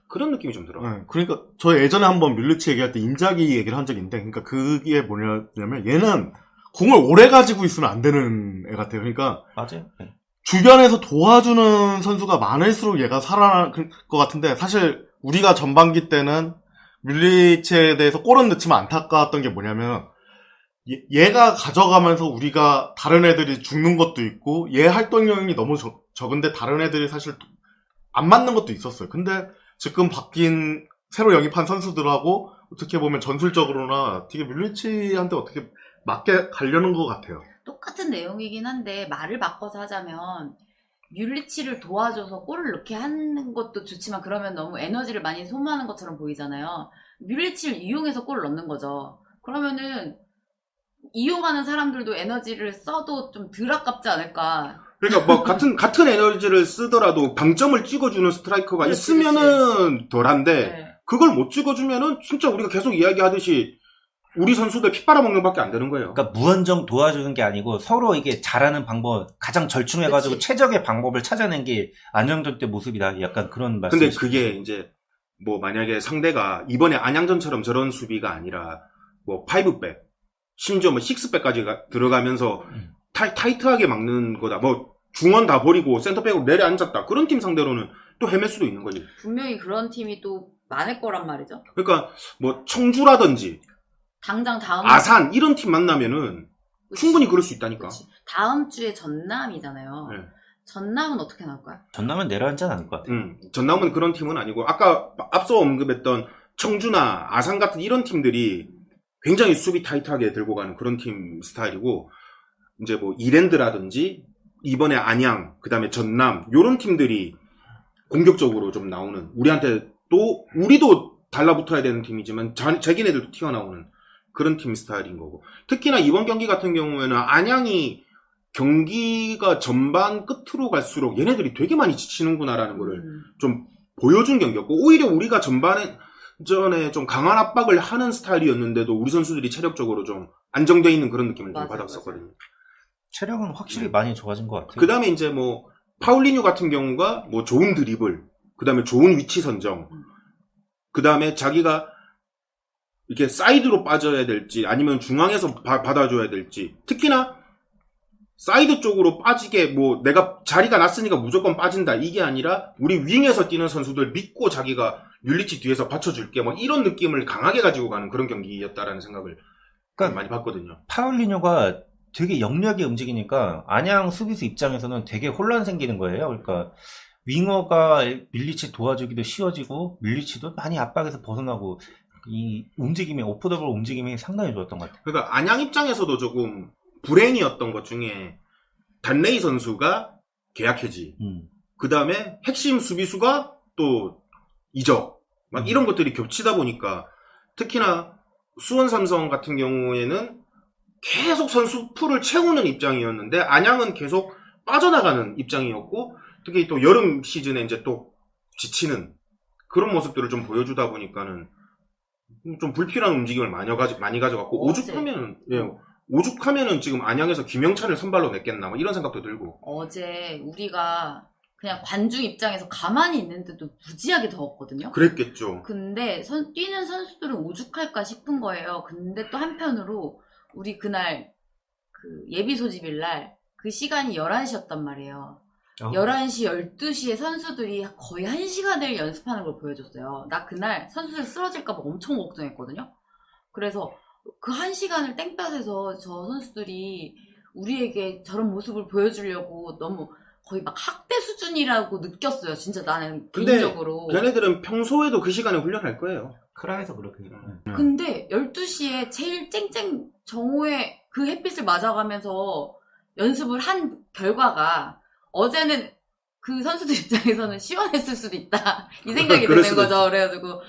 그런 느낌이 좀 들어. 네, 그러니까 저 예전에 한번 뮬리치 얘기할 때 인자기 얘기를 한 적이 있는데 그러니까 그게 뭐냐면 얘는 공을 오래 가지고 있으면 안 되는 애 같아요. 그러니까 맞아요. 네. 주변에서 도와주는 선수가 많을수록 얘가 살아날 것 같은데 사실 우리가 전반기 때는 뮬리치에 대해서 골은 넣지만 안타까웠던 게 뭐냐면 얘가 가져가면서 우리가 다른 애들이 죽는 것도 있고 얘 활동량이 너무 적은데 다른 애들이 사실 안 맞는 것도 있었어요. 근데 지금 바뀐 새로 영입한 선수들하고 어떻게 보면 전술적으로나 되게 뮬리치한테 어떻게 맞게 가려는 것 같아요. 똑같은 내용이긴 한데 말을 바꿔서 하자면 뮬리치를 도와줘서 골을 넣게 하는 것도 좋지만 그러면 너무 에너지를 많이 소모하는 것처럼 보이잖아요. 뮬리치를 이용해서 골을 넣는 거죠. 그러면은 이용하는 사람들도 에너지를 써도 좀 덜 아깝지 않을까. 그러니까 뭐 같은 에너지를 쓰더라도 방점을 찍어주는 스트라이커가 그렇지, 있으면은 덜한데 네. 그걸 못 찍어주면은 진짜 우리가 계속 이야기하듯이 우리 선수들 피 빨아먹는 밖에 안 되는 거예요. 그러니까 무한정 도와주는 게 아니고 서로 이게 잘하는 방법 가장 절충해가지고 그치. 최적의 방법을 찾아낸 게 안양전 때 모습이다. 약간 그런 말씀. 근데 그게 이제 뭐 만약에 상대가 이번에 안양전처럼 저런 수비가 아니라 뭐 5백 심지어 뭐 6백까지 들어가면서 타이트하게 막는 거다. 뭐 중원 다 버리고 센터백으로 내려앉았다. 그런 팀 상대로는 또 헤맬 수도 있는 거지. 분명히 그런 팀이 또 많을 거란 말이죠. 그러니까 뭐 청주라든지 당장 다음 아산 이런 팀 만나면은 그치. 충분히 그럴 수 있다니까. 그치. 다음 주에 전남이잖아요. 네. 전남은 어떻게 나올까요? 전남은 내려앉지 않을 것 같아요. 전남은 그런 팀은 아니고 아까 앞서 언급했던 청주나 아산 같은 이런 팀들이 굉장히 수비 타이트하게 들고 가는 그런 팀 스타일이고 이제 뭐 이랜드라든지 이번에 안양 그다음에 전남 요런 팀들이 공격적으로 좀 나오는 우리한테 또 우리도 달라붙어야 되는 팀이지만 자기네들도 튀어나오는 그런 팀 스타일인 거고 특히나 이번 경기 같은 경우에는 안양이 경기가 전반 끝으로 갈수록 얘네들이 되게 많이 지치는구나라는 거를 좀 보여준 경기였고, 오히려 우리가 전반에 전에 좀 강한 압박을 하는 스타일이었는데도 우리 선수들이 체력적으로 좀 안정돼 있는 그런 느낌을 좀 맞아요, 받았었거든요. 체력은 확실히 많이 좋아진 것 같아요. 그 다음에 이제 뭐 파울리뉴 같은 경우가 뭐 좋은 드리블, 그 다음에 좋은 위치 선정, 그 다음에 자기가 이렇게 사이드로 빠져야 될지 아니면 중앙에서 받아줘야 될지, 특히나 사이드 쪽으로 빠지게 뭐 내가 자리가 났으니까 무조건 빠진다 이게 아니라 우리 윙에서 뛰는 선수들 믿고 자기가 뮬리치 뒤에서 받쳐줄게 뭐 이런 느낌을 강하게 가지고 가는 그런 경기였다라는 생각을 그러니까 많이 봤거든요. 파울리뉴가 되게 영리하게 움직이니까 안양 수비수 입장에서는 되게 혼란 생기는 거예요. 그러니까 윙어가 밀리치 도와주기도 쉬워지고 밀리치도 많이 압박에서 벗어나고 이 움직임이 오프더블 움직임이 상당히 좋았던 것 같아요. 그러니까 안양 입장에서도 조금 불행이었던 것 중에 단레이 선수가 계약 해지, 그 다음에 핵심 수비수가 또 이적, 막 이런 것들이 겹치다 보니까 특히나 수원 삼성 같은 경우에는 계속 선수 풀을 채우는 입장이었는데 안양은 계속 빠져나가는 입장이었고, 특히 또 여름 시즌에 이제 또 지치는 그런 모습들을 좀 보여주다 보니까는 좀 불필요한 움직임을 많이 가져갔고, 오죽하면은 지금 안양에서 김영찬을 선발로 냈겠나 뭐 이런 생각도 들고. 어제 우리가 그냥 관중 입장에서 가만히 있는데도 무지하게 더웠거든요. 그랬겠죠. 근데 뛰는 선수들은 오죽할까 싶은 거예요. 근데 또 한편으로 우리 그날 그 예비 소집일 날 그 시간이 11시였단 말이에요. 11시, 12시에 선수들이 거의 1시간을 연습하는 걸 보여줬어요. 나 그날 선수들 쓰러질까봐 엄청 걱정했거든요. 그래서 그 1시간을 땡볕에서 저 선수들이 우리에게 저런 모습을 보여주려고 너무 거의 막 학대 수준이라고 느꼈어요. 진짜 나는 개인적으로. 걔네들은 평소에도 그 시간에 훈련할 거예요. 크라에서 그렇게. 근데 12시에 제일 쨍쨍 정오에 그 햇빛을 맞아가면서 연습을 한 결과가 어제는 그 선수들 입장에서는 시원했을 수도 있다. 이 생각이 그럴 드는 수도 거죠. 그래가지고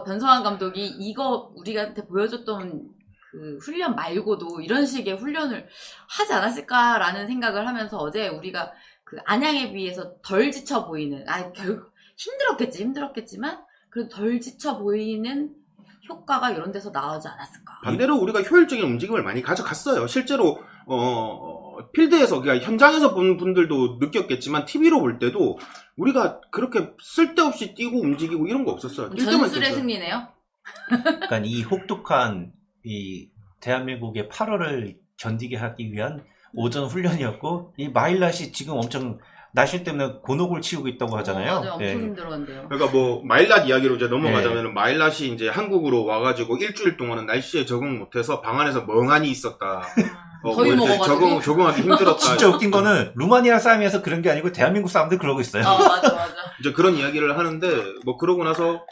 변성환 감독이 이거 우리한테 보여줬던 그 훈련 말고도 이런 식의 훈련을 하지 않았을까라는 생각을 하면서 어제 우리가 그 안양에 비해서 덜 지쳐 보이는, 힘들었겠지만 그래도 덜 지쳐 보이는 효과가 이런 데서 나오지 않았을까. 반대로 우리가 효율적인 움직임을 많이 가져갔어요. 실제로 필드에서, 그러니까 현장에서 본 분들도 느꼈겠지만 TV로 볼 때도 우리가 그렇게 쓸데없이 뛰고 움직이고 이런 거 없었어요. 뛸 때만 전술의 뛰었어요. 승리네요. 그러니까 이 혹독한 이 대한민국의 8월을 견디게 하기 위한 오전 훈련이었고, 이 마일랏이 지금 엄청 날씨 때문에 곤혹을 치우고 있다고 하잖아요. 맞아요. 엄청 힘들어한대요. 그러니까 뭐 마일랏 이야기로 이제 넘어가자면 마일랏이 이제 한국으로 와가지고 일주일 동안은 날씨에 적응 못해서 방 안에서 멍하니 있었다. 더위 먹어가지고 적응하기 힘들었다. 진짜 웃긴 거는 루마니아 싸움에서 그런 게 아니고 대한민국 싸움도 그러고 있어요. 맞아. 이제 그런 이야기를 하는데, 뭐 그러고 나서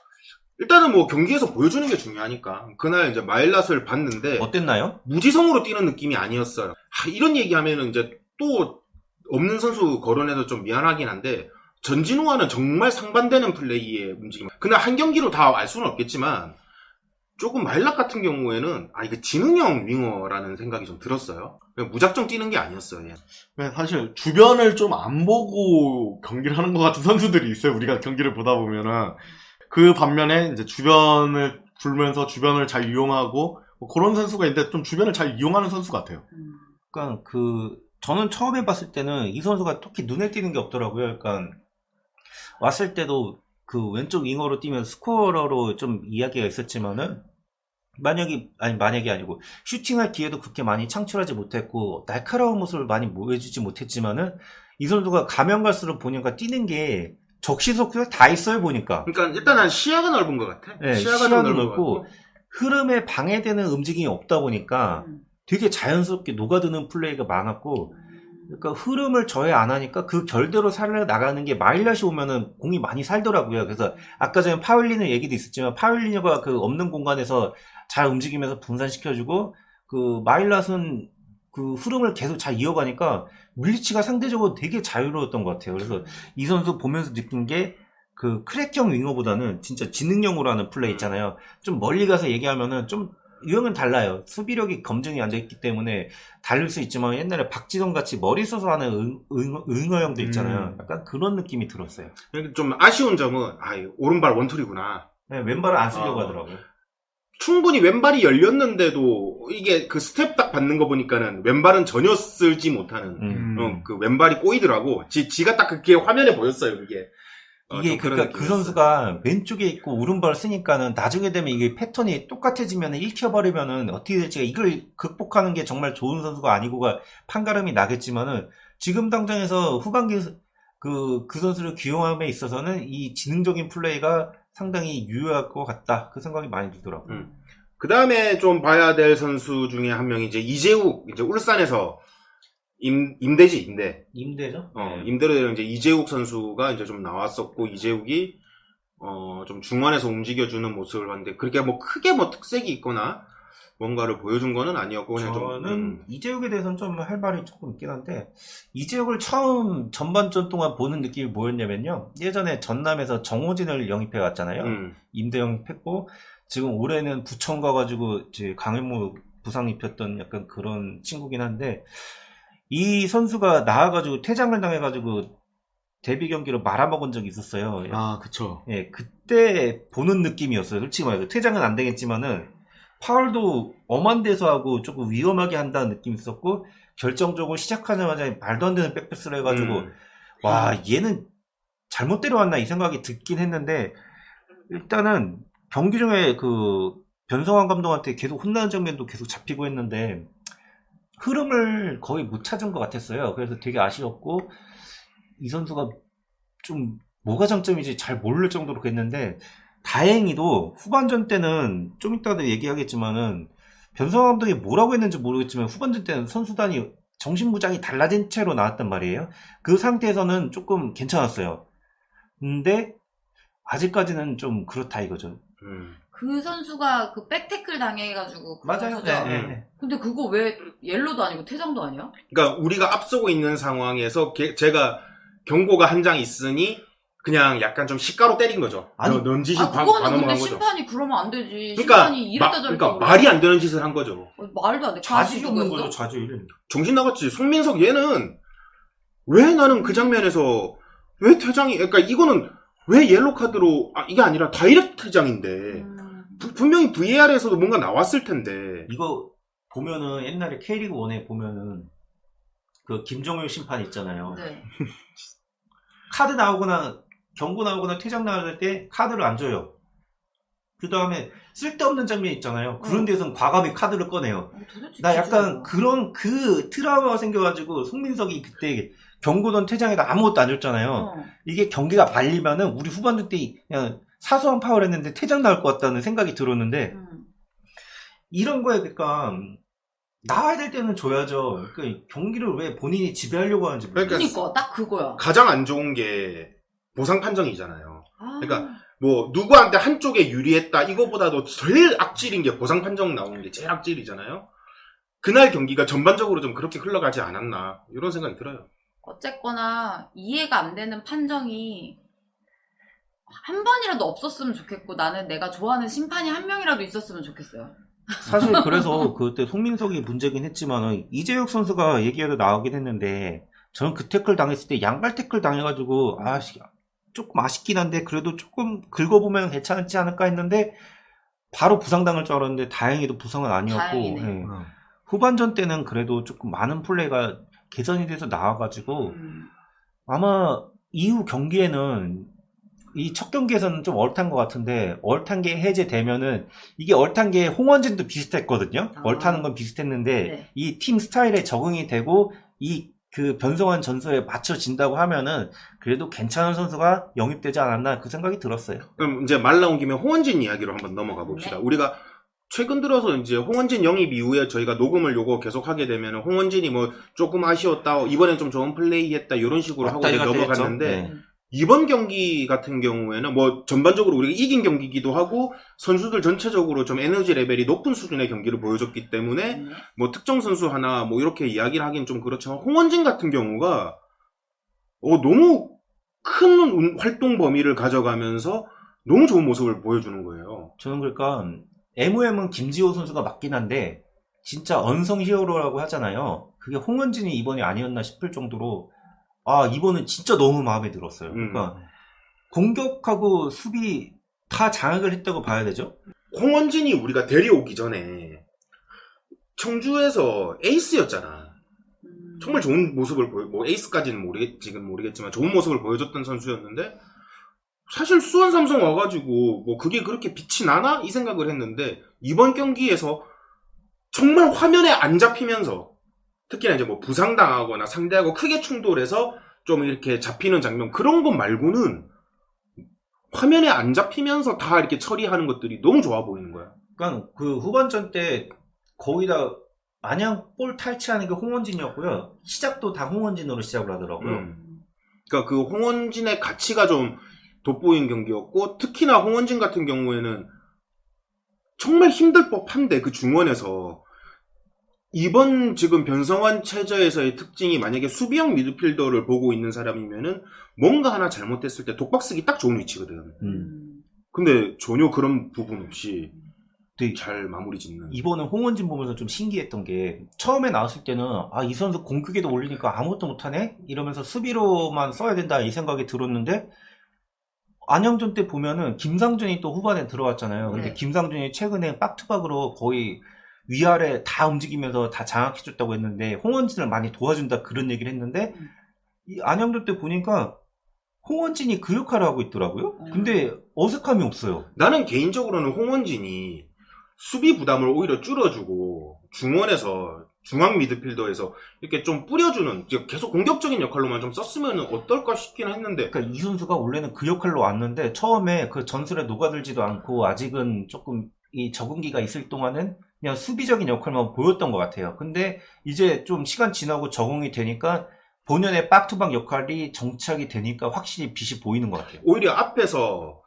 일단은 뭐 경기에서 보여주는 게 중요하니까 그날 이제 마일랏을 봤는데 어땠나요? 무지성으로 뛰는 느낌이 아니었어요. 이런 얘기하면은 이제 또 없는 선수 거론해서 좀 미안하긴 한데, 전진우와는 정말 상반되는 플레이의 움직임. 그날 한 경기로 다 알 수는 없겠지만 조금 마일락 같은 경우에는 이거 지능형 윙어라는 생각이 좀 들었어요. 그냥 무작정 뛰는 게 아니었어요. 얘. 사실 주변을 좀 안 보고 경기를 하는 것 같은 선수들이 있어요. 우리가 경기를 보다 보면은. 그 반면에 이제 주변을 굴면서 주변을 잘 이용하고 뭐 그런 선수가 있는데 좀 주변을 잘 이용하는 선수 같아요. 그러니까 저는 처음에 봤을 때는 이 선수가 특히 눈에 띄는 게 없더라고요. 그러니까 왔을 때도 그 왼쪽 윙어로 뛰면 스코어러로 좀 이야기가 있었지만은 만약이 아니고 슈팅할 기회도 그렇게 많이 창출하지 못했고 날카로운 모습을 많이 보여주지 못했지만은 이 선수가 가면 갈수록 보니까 뛰는 게 적시속도가 다 있어요 보니까. 그러니까 일단은 시야가 넓은 것 같아. 네, 시야가 시야도 넓은 넓고 흐름에 방해되는 움직임이 없다 보니까 되게 자연스럽게 녹아드는 플레이가 많았고, 그러니까 흐름을 저해 안 하니까 그 결대로 살려나가는 게 마일랏이 오면은 공이 많이 살더라고요. 그래서 아까 전에 파울리뉴 얘기도 있었지만 파울리뉴가 그 없는 공간에서 잘 움직이면서 분산시켜주고, 그 마일랏은 그 흐름을 계속 잘 이어가니까 밀리치가 상대적으로 되게 자유로웠던 것 같아요. 그래서 이 선수 보면서 느낀 게 그 크랙형 윙어보다는 진짜 지능형으로 하는 플레이 있잖아요. 좀 멀리 가서 얘기하면은 좀 유형은 달라요. 수비력이 검증이 안 돼 있기 때문에 달릴 수 있지만 옛날에 박지성 같이 머리 써서 하는 응어형도 있잖아요. 약간 그런 느낌이 들었어요. 좀 아쉬운 점은 오른발 원툴이구나. 네, 왼발을 안 쓰려고 하더라고요. 충분히 왼발이 열렸는데도 이게 그 스텝 딱 받는 거 보니까는 왼발은 전혀 쓰지 못하는 그 왼발이 꼬이더라고. 지가 딱 그게 화면에 보였어요. 그게. 이게 그러니까 그 선수가 왼쪽에 있고 오른발을 쓰니까는 나중에 되면 이게 패턴이 똑같아지면 읽혀버리면은 어떻게 될지가 이걸 극복하는 게 정말 좋은 선수가 아니고가 판가름이 나겠지만은 지금 당장에서 후반기 그 선수를 기용함에 있어서는 이 지능적인 플레이가 상당히 유효할 것 같다. 그 생각이 많이 들더라고요. 그 다음에 좀 봐야 될 선수 중에 한 명이 이제 이재욱, 이제 울산에서 임대죠? 임대로 이제 이재욱 선수가 이제 좀 나왔었고, 이재욱이, 좀 중원에서 움직여주는 모습을 봤는데, 그렇게 뭐 크게 뭐 특색이 있거나, 뭔가를 보여준 거는 아니었고, 그냥 저는 이재욱에 대해서는 좀 할 말이 조금 있긴 한데, 이재욱을 처음 전반전 동안 보는 느낌이 뭐였냐면요. 예전에 전남에서 정호진을 영입해 왔잖아요. 임대 영입했고, 지금 올해는 부천 가가지고 이제 강현무 부상 입혔던 약간 그런 친구긴 한데, 이 선수가 나와가지고 퇴장을 당해가지고 데뷔 경기로 말아먹은 적이 있었어요. 그쵸. 예, 그때 보는 느낌이었어요. 솔직히 말해서 퇴장은 안 되겠지만은 파울도 엄한 데서 하고 조금 위험하게 한다는 느낌이 있었고 결정적으로 시작하자마자 말도 안 되는 백패스를 해가지고 와 얘는 잘못 데려왔나 이 생각이 듣긴 했는데 일단은 경기 중에 그 변성환 감독한테 계속 혼나는 장면도 계속 잡히고 했는데 흐름을 거의 못 찾은 것 같았어요. 그래서 되게 아쉬웠고 이 선수가 좀 뭐가 장점인지 잘 모를 정도로 그랬는데 다행히도 후반전 때는 좀 이따도 얘기하겠지만은 변성환 감독이 뭐라고 했는지 모르겠지만 후반전 때는 선수단이 정신무장이 달라진 채로 나왔단 말이에요. 그 상태에서는 조금 괜찮았어요. 근데 아직까지는 좀 그렇다 이거죠. 그 선수가 그 백태클 당해가지고. 그 맞아요. 선수죠? 네. 근데 그거 왜 옐로도 아니고 퇴장도 아니야? 그러니까 우리가 앞서고 있는 상황에서 제가 경고가 한 장 있으니 그냥 약간 좀 시가로 때린 거죠. 아니, 넌지시 그거는 근데 넘어간 거죠. 심판이 그러면 안 되지. 그러니까, 심판이 이랬다 저랬다. 그러니까 말이 안 되는 짓을 한 거죠. 말도 안 돼. 자질이 없는 누구였어? 거죠, 자질. 정신 나갔지. 송민석 얘는 왜 나는 그 장면에서 왜 퇴장이? 그러니까 이거는 왜 옐로 카드로 이게 아니라 다이렉트 퇴장인데 분명히 VAR에서도 뭔가 나왔을 텐데. 이거 보면은 옛날에 K리그 1에 보면은 그 김정일 심판 있잖아요. 네. 카드 나오거나 경고 나오거나 퇴장 나올 때 카드를 안 줘요. 그 다음에 쓸데없는 장면 있잖아요. 그런 데서는 과감히 카드를 꺼내요. 도대체 나 약간 기준이야. 그런 그 트라우마가 생겨가지고 송민석이 그때 경고던 퇴장에도 아무것도 안 줬잖아요. 이게 경기가 말리면은 우리 후반전 때 그냥 사소한 파울 했는데 퇴장 나올 것 같다는 생각이 들었는데 이런 거에 그러니까 나와야 될 때는 줘야죠. 그러니까 경기를 왜 본인이 지배하려고 하는지 모르겠어요. 그러니까 딱 그거야. 가장 안 좋은 게 보상 판정이잖아요. 아. 그러니까 뭐 누구한테 한쪽에 유리했다 이거보다도 제일 악질인 게 보상 판정 나오는 게 제일 악질이잖아요. 그날 경기가 전반적으로 좀 그렇게 흘러가지 않았나 이런 생각이 들어요. 어쨌거나 이해가 안 되는 판정이 한 번이라도 없었으면 좋겠고 나는 내가 좋아하는 심판이 한 명이라도 있었으면 좋겠어요. 사실 그래서 그때 송민석이 문제긴 했지만 이재욱 선수가 얘기해도 나오긴 했는데 저는 그 태클 당했을 때 양발 태클 당해가지고 조금 아쉽긴 한데 그래도 조금 긁어보면 괜찮지 않을까 했는데 바로 부상당할 줄 알았는데 다행히도 부상은 아니었고 예. 후반전 때는 그래도 조금 많은 플레이가 개선이 돼서 나와가지고 아마 이후 경기에는 이 첫 경기에서는 좀 얼탄 것 같은데 얼탄 게 해제되면은 이게 얼탄 게 홍원진도 비슷했거든요. 얼타는 건 비슷했는데 네. 이 팀 스타일에 적응이 되고 이 그 변성환 전술에 맞춰진다고 하면은 그래도 괜찮은 선수가 영입되지 않았나 그 생각이 들었어요. 그럼 이제 말 나온 김에 홍원진 이야기로 한번 넘어가 봅시다. 네. 우리가 최근 들어서 이제 홍원진 영입 이후에 저희가 녹음을 요거 계속 하게 되면 홍원진이 뭐 조금 아쉬웠다, 이번엔 좀 좋은 플레이 했다, 이런 식으로 하고 이제 넘어갔는데, 네. 이번 경기 같은 경우에는 뭐 전반적으로 우리가 이긴 경기기도 하고 선수들 전체적으로 좀 에너지 레벨이 높은 수준의 경기를 보여줬기 때문에 뭐 특정 선수 하나 뭐 이렇게 이야기를 하긴 좀 그렇지만 홍원진 같은 경우가 너무 큰 활동 범위를 가져가면서 너무 좋은 모습을 보여주는 거예요. 저는 그러니까 MOM은 김지호 선수가 맞긴 한데 진짜 언성 히어로라고 하잖아요. 그게 홍원진이 이번이 아니었나 싶을 정도로 이번은 진짜 너무 마음에 들었어요. 그러니까 공격하고 수비 다 장악을 했다고 봐야 되죠. 홍원진이 우리가 데려오기 전에 청주에서 에이스였잖아. 정말 좋은 모습을 뭐 에이스까지는 지금 모르겠지만 좋은 모습을 보여줬던 선수였는데 사실 수원 삼성 와가지고 뭐 그게 그렇게 빛이 나나? 이 생각을 했는데 이번 경기에서 정말 화면에 안 잡히면서 특히나 이제 뭐 부상당하거나 상대하고 크게 충돌해서 좀 이렇게 잡히는 장면 그런 것 말고는 화면에 안 잡히면서 다 이렇게 처리하는 것들이 너무 좋아 보이는 거야. 그러니까 그 후반전 때 거의 다 마냥 볼 탈취하는 게 홍원진이었고요. 시작도 다 홍원진으로 시작을 하더라고요. 그러니까 그 홍원진의 가치가 좀 돋보인 경기였고 특히나 홍원진 같은 경우에는 정말 힘들 법한데 그 중원에서 이번 지금 변성환 체제에서의 특징이 만약에 수비형 미드필더를 보고 있는 사람이면은 뭔가 하나 잘못됐을 때 독박 쓰기 딱 좋은 위치거든. 근데 전혀 그런 부분 없이 되게 잘 마무리 짓는. 이번은 홍원진 보면서 좀 신기했던 게 처음에 나왔을 때는 이 선수 공격에도 올리니까 아무것도 못하네? 이러면서 수비로만 써야 된다 이 생각이 들었는데 안양전 때 보면은 김상준이 또 후반에 들어왔잖아요. 근데 네. 김상준이 최근에 박투박으로 거의 위아래 다 움직이면서 다 장악해줬다고 했는데 홍원진을 많이 도와준다 그런 얘기를 했는데 이 안양전 때 보니까 홍원진이 그 역할을 하고 있더라고요. 근데 어색함이 없어요. 나는 개인적으로는 홍원진이 수비 부담을 오히려 줄여주고 중원에서 중앙 미드필더에서 이렇게 좀 뿌려주는 계속 공격적인 역할로만 좀 썼으면 어떨까 싶긴 했는데 그러니까 이 선수가 원래는 그 역할로 왔는데 처음에 그 전술에 녹아들지도 않고 아직은 조금 이 적응기가 있을 동안은 그냥 수비적인 역할만 보였던 것 같아요. 근데 이제 좀 시간 지나고 적응이 되니까 본연의 박투박 역할이 정착이 되니까 확실히 빛이 보이는 것 같아요. 오히려 앞에서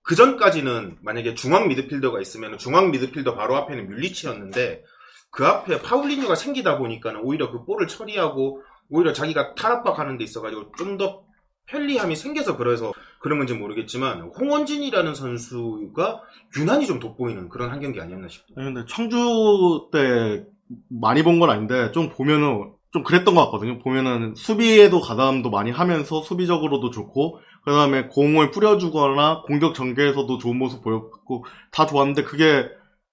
그 전까지는 만약에 중앙 미드필더가 있으면 중앙 미드필더 바로 앞에는 뮬리치였는데 그 앞에 파울리뉴가 생기다 보니까는 오히려 그 볼을 처리하고 오히려 자기가 탈압박하는 데 있어가지고 좀 더 편리함이 생겨서 그래서 그런 건지 모르겠지만 홍원진이라는 선수가 유난히 좀 돋보이는 그런 한 경기 아니었나 싶어요. 근데 청주 때 많이 본 건 아닌데 좀 보면은 좀 그랬던 것 같거든요. 보면은 수비에도 가담도 많이 하면서 수비적으로도 좋고 그 다음에 공을 뿌려주거나 공격 전개에서도 좋은 모습 보였고 다 좋았는데 그게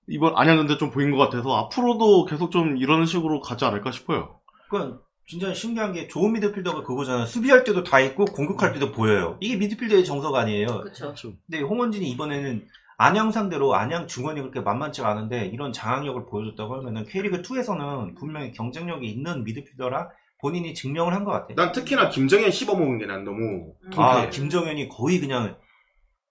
이번 안양전때 좀 보인 것 같아서 앞으로도 계속 좀 이런 식으로 가지 않을까 싶어요. 그러니까 진짜 신기한 게 좋은 미드필더가 그거잖아요. 수비할 때도 다 있고 공격할 때도 보여요. 이게 미드필더의 정석 아니에요. 그렇죠. 근데 홍원진이 이번에는 안양 상대로 안양 중원이 그렇게 만만치가 않은데 이런 장악력을 보여줬다고 하면은 K리그2에서는 분명히 경쟁력이 있는 미드필더라 본인이 증명을 한 것 같아요. 난 특히나 김정현 씹어먹은 게 난 너무 통쾌해. 김정현이 거의 그냥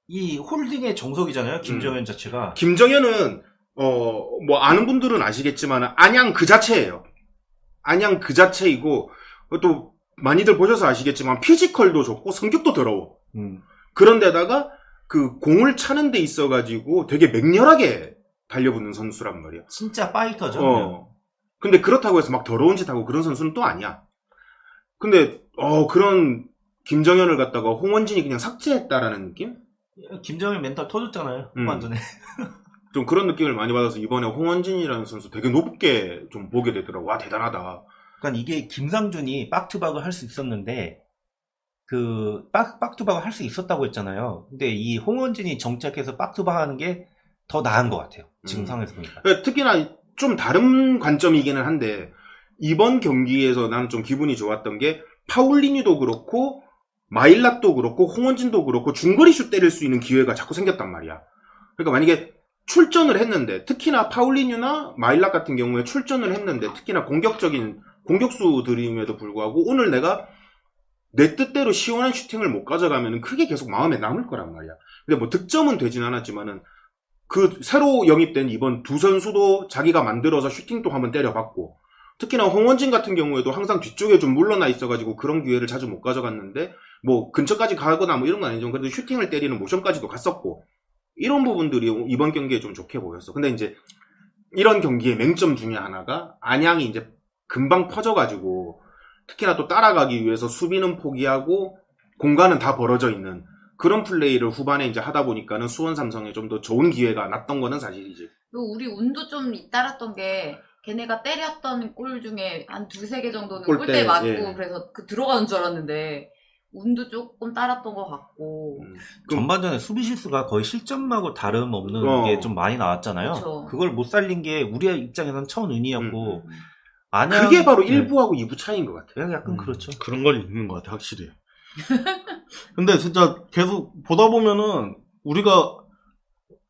이 홀딩의 정석이잖아요. 김정현 자체가. 김정현은 뭐 아는 분들은 아시겠지만 안양 그 자체예요. 안양 그 자체이고 또 많이들 보셔서 아시겠지만 피지컬도 좋고 성격도 더러워. 그런데다가 그 공을 차는 데 있어가지고 되게 맹렬하게 달려붙는 선수란 말이야. 진짜 파이터죠. 근데 그렇다고 해서 막 더러운 짓 하고 그런 선수는 또 아니야. 근데 그런 김정현을 갖다가 홍원진이 그냥 삭제했다라는 느낌? 김정현 멘탈 터졌잖아요. 후반전에. 좀 그런 느낌을 많이 받아서 이번에 홍원진이라는 선수 되게 높게 좀 보게 되더라고. 와, 대단하다. 그러니까 이게 김상준이 박투박을 할 수 있었는데 그 박투박을 할 수 있었다고 했잖아요. 근데 이 홍원진이 정착해서 박투박 하는 게 더 나은 것 같아요. 지금 상황에서 보니까. 특히나 좀 다른 관점이기는 한데 이번 경기에서 나는 좀 기분이 좋았던 게 파울리니도 그렇고 마일랏도 그렇고 홍원진도 그렇고 중거리 슛 때릴 수 있는 기회가 자꾸 생겼단 말이야. 그러니까 만약에 출전을 했는데 특히나 파울리뉴나 마일랏 같은 경우에 출전을 했는데 특히나 공격적인 공격수들임에도 불구하고 오늘 내가 내 뜻대로 시원한 슈팅을 못 가져가면 크게 계속 마음에 남을 거란 말이야. 근데 뭐 득점은 되진 않았지만은 그 새로 영입된 이번 두 선수도 자기가 만들어서 슈팅도 한번 때려봤고 특히나 홍원진 같은 경우에도 항상 뒤쪽에 좀 물러나 있어가지고 그런 기회를 자주 못 가져갔는데 뭐 근처까지 가거나 뭐 이런 건 아니지만 그래도 슈팅을 때리는 모션까지도 갔었고 이런 부분들이 이번 경기에 좀 좋게 보였어. 근데 이제 이런 경기의 맹점 중에 하나가 안양이 이제 금방 퍼져가지고 특히나 또 따라가기 위해서 수비는 포기하고 공간은 다 벌어져 있는 그런 플레이를 후반에 이제 하다 보니까는 수원 삼성에 좀 더 좋은 기회가 났던 거는 사실이지. 그리고 우리 운도 좀 잇따랐던 게 걔네가 때렸던 골 중에 한 2-3개 정도는 골대, 골대 맞고 예. 그래서 들어가는 줄 알았는데 운도 조금 따랐던 것 같고 전반전에 수비 실수가 거의 실점하고 다름없는 어. 게 좀 많이 나왔잖아요. 그쵸. 그걸 못 살린 게 우리 입장에서는 천운이었고 음. 안양 그게 바로 네. 1부하고 2부 차이인 것 같아요. 약간 그렇죠. 그런 건 있는 것 같아, 확실히. 근데 진짜 계속 보다 보면은 우리가